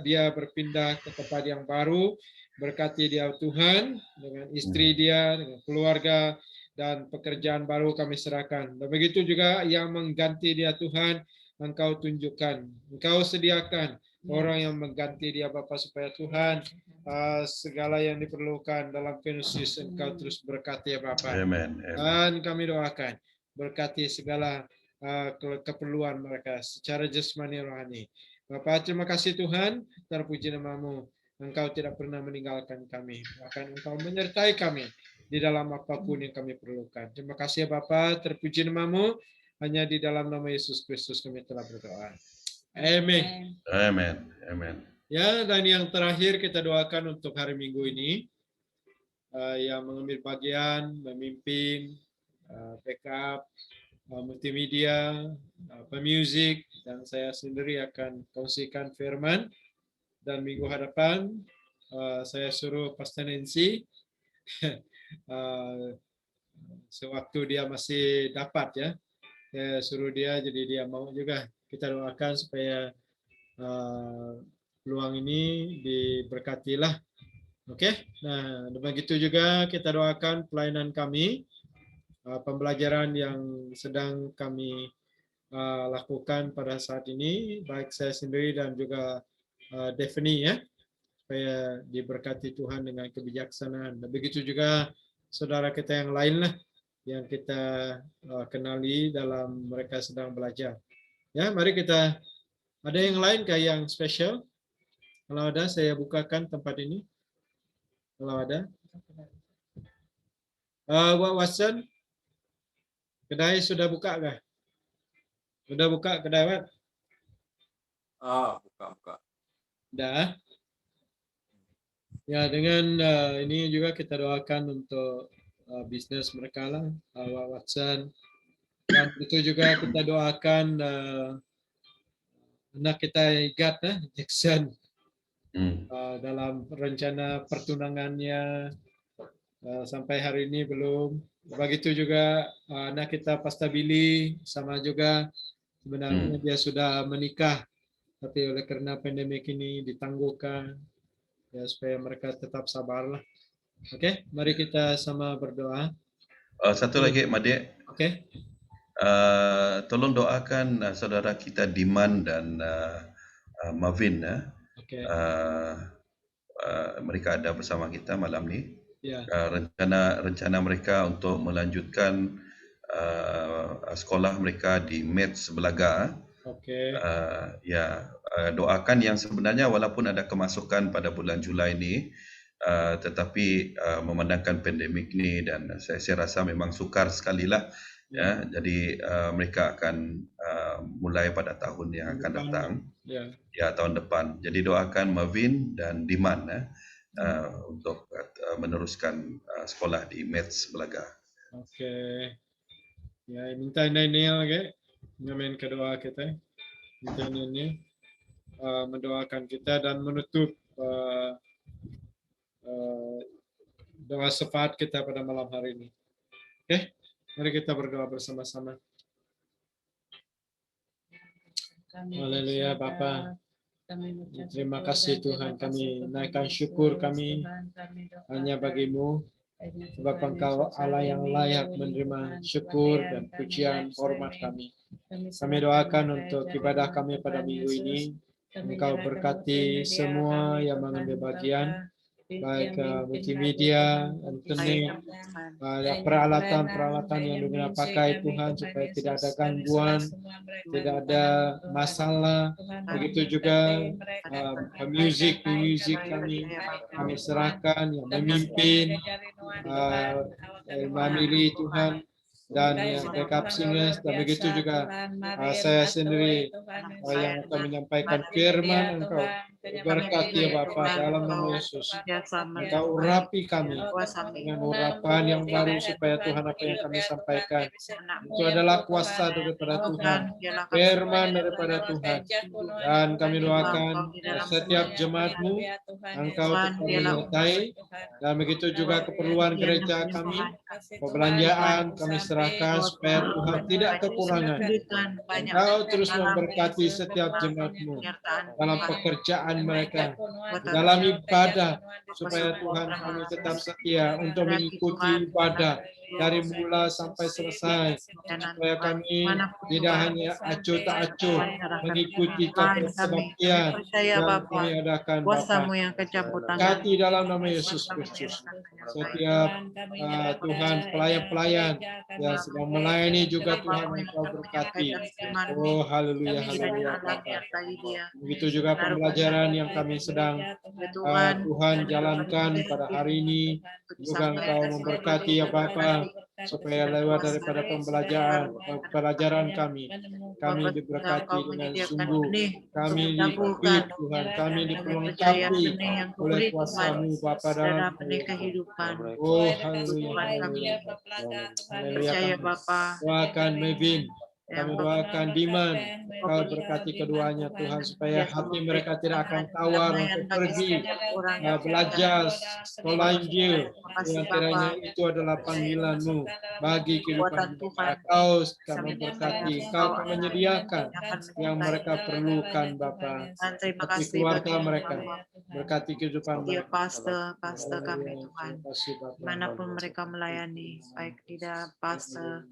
dia berpindah ke tempat yang baru. Berkati dia Tuhan, dengan istri dia, dengan keluarga, dan pekerjaan baru kami serahkan. Dan begitu juga yang mengganti dia Tuhan, Engkau tunjukkan, Engkau sediakan orang yang mengganti dia Bapak, supaya Tuhan segala yang diperlukan dalam Kenosis Engkau terus berkati ya Bapak. Dan kami doakan berkati segala keperluan mereka secara jasmani rohani. Bapak, terima kasih Tuhan, terpuji namamu. Engkau tidak pernah meninggalkan kami, bahkan Engkau menyertai kami di dalam apapun yang kami perlukan. Terima kasih ya Bapak, terpuji namamu. Hanya di dalam nama Yesus Kristus kami telah berdoa. Amin. Amin. Amin. Ya, dan yang terakhir kita doakan untuk hari Minggu ini, yang mengambil bagian, memimpin, backup, multimedia, pemusik, dan saya sendiri akan kongsikan firman. Dan minggu hadapan saya suruh Pastor Nancy, sewaktu dia masih dapat ya, saya suruh dia, jadi dia mau juga. Kita doakan supaya peluang ini diberkatilah. Oke, nah begitu juga kita doakan pelayanan kami, pembelajaran yang sedang kami lakukan pada saat ini, baik saya sendiri dan juga Daphne ya, supaya diberkati Tuhan dengan kebijaksanaan. Dan begitu juga saudara kita yang lain lah, yang kita kenali dalam mereka sedang belajar. Ya, mari kita, ada yang lain kayak yang spesial? Kalau ada, saya bukakan tempat ini. Kalau ada. Watson, kedai sudah buka kah? Sudah buka kedai, Wat? Buka. Dah. Ya, dengan ini juga kita doakan untuk bisnis mereka lah, Watson. Dan itu juga kita doakan anak kita Jackson, dalam rencana pertunangannya, sampai hari ini belum. Begitu juga anak kita Pastor Billy, sama juga sebenarnya dia sudah menikah, tapi oleh karena pandemik ini ditangguhkan, ya supaya mereka tetap sabarlah. Oke, mari kita sama berdoa. Satu lagi, Made. Oke. Tolong doakan saudara kita Diman dan Marvin. Oke. Mereka ada bersama kita malam ni. Ya. Rencana mereka untuk melanjutkan sekolah mereka di Mets Belaga. Oke. Doakan yang sebenarnya walaupun ada kemasukan pada bulan Julai ni, tetapi memandangkan pandemik ni dan saya rasa memang sukar sekali lah. Ya, jadi mereka akan mulai pada tahun yang akan datang, ya tahun depan. Jadi doakan Marvin dan Diman untuk meneruskan sekolah di Mets Belaga. Oke. Ya, minta ini lagi, ngamen kedua kita, minta ini mendoakan kita dan menutup doa syafaat kita pada malam hari ini. Oke. Mari kita berdoa bersama-sama. Haleluya Bapa. Terima kasih Tuhan, kami naikkan syukur kami hanya bagi-Mu. Sebab Engkau Allah yang layak menerima syukur dan pujian hormat kami. Kami doakan untuk ibadah kami pada minggu ini. Engkau berkati semua yang mengambil bagian, baik multimedia, internet, peralatan-peralatan yang digunakan pakai Tuhan supaya tidak ada gangguan, tidak ada masalah. Begitu juga music kami serahkan yang memimpin, memilih Tuhan dan yang backup singers, dan begitu juga saya sendiri yang akan menyampaikan firman Engkau. Berkati ya Bapa dalam nama Yesus. Engkau urapi kami dengan urapan yang baru supaya Tuhan apa yang kami sampaikan itu adalah kuasa daripada Tuhan, firman daripada Tuhan. Dan kami doakan setiap jemaat-Mu Engkau tetap menyertai, dan begitu juga keperluan gereja kami, perbelanjaan kami serahkan supaya Tuhan tidak kekurangan. Engkau terus memberkati setiap jemaat-Mu dalam pekerjaan mereka, dalam ibadah, supaya Tuhan kami tetap setia untuk mengikuti ibadah dari mula sampai selesai, supaya kami tidak hanya acuh tak acuh mengikuti kebaktian yang kami adakan Bapa. Berkati dalam nama Yesus Kristus setiap Tuhan pelayan-pelayan yang sedang melayani juga Tuhan Engkau berkati. Oh haleluya, haleluya Bapa. Begitu juga pembelajaran yang kami sedang Tuhan jalankan pada hari ini, juga Engkau memberkati ya Bapa, supaya lewat daripada pembelajaran kami diberkati dengan sungguh, kami dipimpin Tuhan, kami diperlengkapi oleh kuasa-Mu Bapa dalam kehidupan. Oh haleluya, haleluya. Doakan Mevin, kami doakan Diman, Kau berkati keduanya Tuhan, supaya hati mereka tidak akan tawar untuk pergi belajar sekolah Injil, yang kiranya itu adalah panggilan-Mu bagi kehidupan mereka. Kau akan memberkati, Kau akan menyediakan yang mereka perlukan Bapa, bagi keluarga mereka, berkati kehidupan mereka. Pastor kami Tuhan, manapun mereka melayani, baik tidak pastor,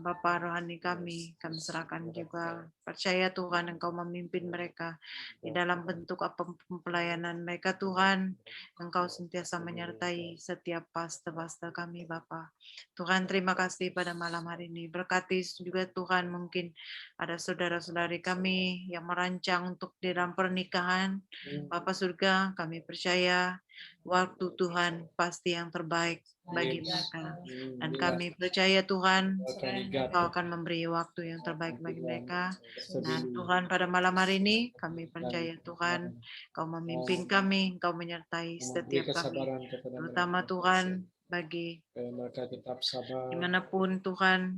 Bapa rohani kami serahkan juga. Percaya Tuhan Engkau memimpin mereka di dalam bentuk apapun pelayanan mereka Tuhan. Engkau sentiasa menyertai setiap pastor-pastor kami Bapa. Tuhan terima kasih pada malam hari ini. Berkati juga Tuhan, mungkin ada saudara-saudari kami yang merancang untuk di dalam pernikahan. Bapa surga, kami percaya waktu Tuhan pasti yang terbaik bagi mereka. Dan kami percaya Tuhan, Engkau akan memberi waktu yang terbaik bagi mereka. Dan Tuhan pada malam hari ini, kami percaya Tuhan, Engkau memimpin kami, Engkau menyertai setiap kami. Terutama Tuhan, bagi mereka tetap sabar dimanapun Tuhan,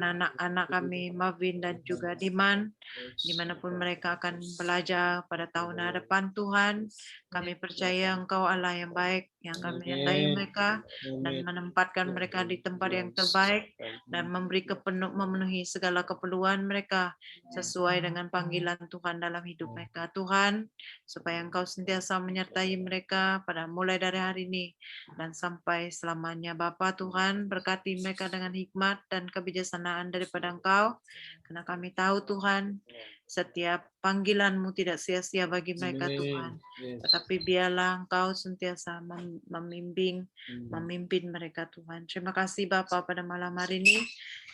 anak-anak kami Marvin dan juga Diman, dimanapun mereka akan belajar pada tahun depan Tuhan, kami percaya Engkau Allah yang baik yang akan menyertai mereka dan menempatkan mereka di tempat yang terbaik dan memenuhi segala keperluan mereka sesuai dengan panggilan Tuhan dalam hidup mereka. Tuhan, supaya Engkau sentiasa menyertai mereka pada mulai dari hari ini dan sampai selamanya. Bapa Tuhan, berkati mereka dengan hikmat dan kebijaksanaan daripada Engkau, karena kami tahu Tuhan, setiap panggilan-Mu tidak sia-sia bagi mereka Tuhan. Tetapi biarlah Engkau sentiasa memimpin mereka Tuhan. Terima kasih Bapa pada malam hari ini,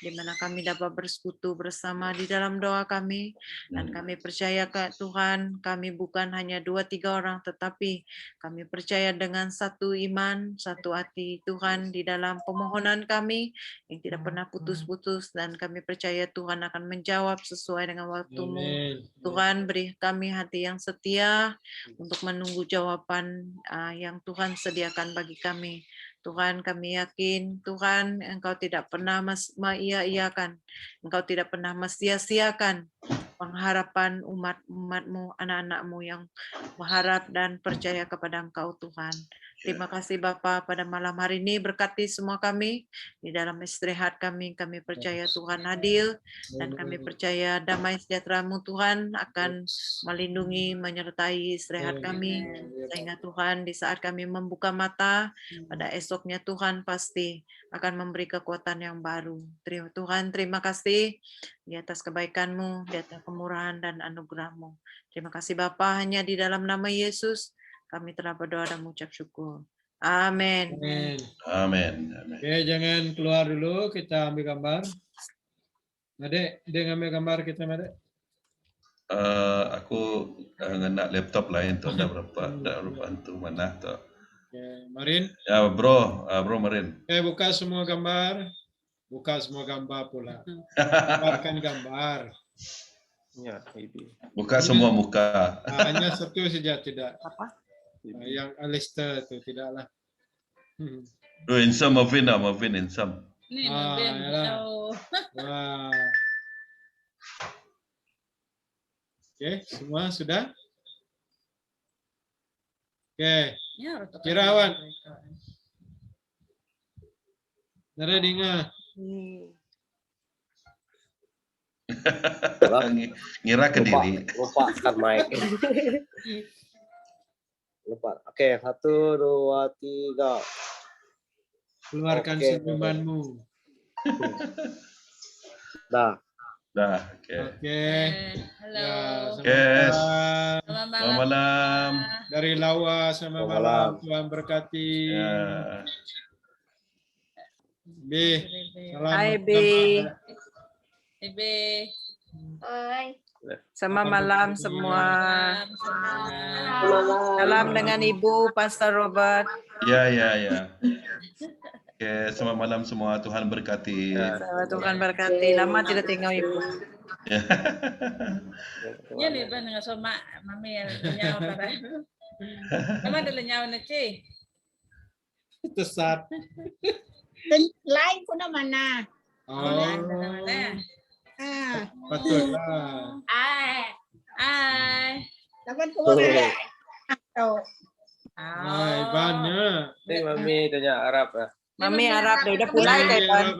di mana kami dapat bersekutu bersama di dalam doa kami. Dan kami percaya Tuhan, kami bukan hanya 2-3 orang, tetapi kami percaya dengan satu iman, satu hati Tuhan di dalam pemohonan kami yang tidak pernah putus-putus. Dan kami percaya Tuhan akan menjawab sesuai dengan waktu-Mu. Tuhan, beri kami hati yang setia untuk menunggu jawaban yang Tuhan sediakan bagi kami. Tuhan, kami yakin Tuhan, Engkau tidak pernah mengia-iakan, Engkau tidak pernah mesia-siakan pengharapan umat-umat-Mu, anak-anak-Mu yang berharap dan percaya kepada Engkau Tuhan. Terima kasih Bapa pada malam hari ini, berkati semua kami di dalam istirahat kami. Kami percaya Tuhan adil dan kami percaya damai sejahtera-Mu Tuhan akan melindungi, menyertai istirahat kami, sehingga Tuhan di saat kami membuka mata pada esoknya Tuhan pasti akan memberi kekuatan yang baru. Tuhan, terima kasih di atas kebaikan-Mu, di atas kemurahan dan anugerah-Mu. Terima kasih Bapa, hanya di dalam nama Yesus kami telah berdoa dan mengucap syukur. Amin. Amin. Oke, jangan keluar dulu, kita ambil gambar. Adek, dia ngambil gambar kita, Adek. Aku nak laptop lain tu dah berapa bantu mana tu. Oke, Marin. Ya, bro Marin. Oke, buka semua gambar. Buka semua gambar pula. Keluarkan gambar. Ya, maybe. Buka semua muka. Hanya satu saja tidak. Yang Alistair itu tidaklah. Insam Marvin Insam. Ni Marvin. Wah. Oke, semua sudah? Oke. Kirawan. Nara dengar. Ngira ke diri. Lupakan mic. Lupa. Oke, 1, 2, 3. Keluarkan senyumanmu. Dah. Oke. Halo. Selamat malam. Dari Lawa, selamat malam. Tuhan berkati. B. Salam. Hai B. Hai. Selamat malam semua. Salam dengan Ibu Pastor Robert. Ya. Oke, selamat malam semua. Tuhan berkati. Tuhan berkati. Lama tidak tengok Ibu. Ya ni ba nga sama mami nyaw tara. Nama ada nyaw na ci. Tesat. Lain ko naman na. Patutlah. Ai. Dapat ko ba? Banyak. Ini Mami tanya Arab ya. Mami Arab udah pulang Taiwan.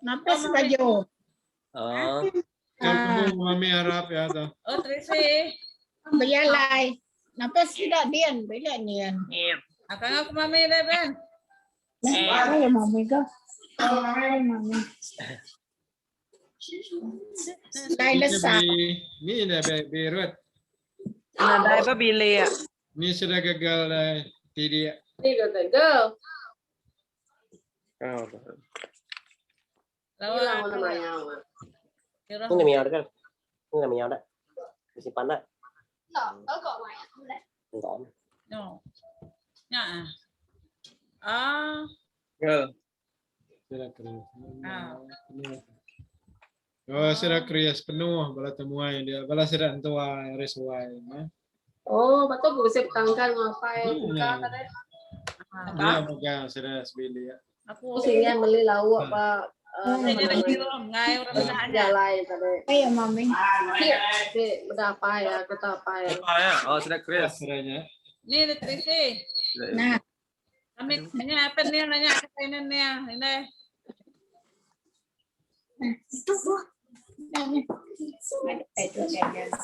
Napes kayo. Kamu Mami Arab ya tuh. Oh, Tracy. Bayalay. Napes tidak diyan. Bila niyan. Akang aku mami na ben. Ay, mami ka. Ay, mami. Laila sa. Ni dah Beirut. Ada apa bili ya? Ni sudah gagal tidak. Go. Ini namanya kan? Ini namanya ada. Disimpan dah. Enggak. No. Ya. Ah. Sudah keras. Oh, sudah keras penuh bala temuan dia. Bala sudah tua resuai. Oh, betul gue bisa tangkan ngapain? Dia megang sudah sebili ya. Aku Sehingga beli lauk apa? Jalai Ayo, mami. Berapa ya? Kita apa ya? Oh, sudah keras. Rasanya. Ni Tracy. Nah. Amit, nanya apa nih? Nanya apa ini nih? Ini. Itu Bu.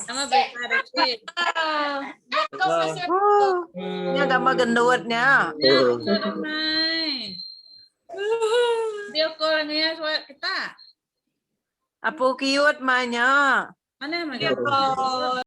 Nama berita Reki. Ini agama gendutnya. Ya, udah Mai. Dia call-nya suara kita. Apa cute mainnya? Mana yang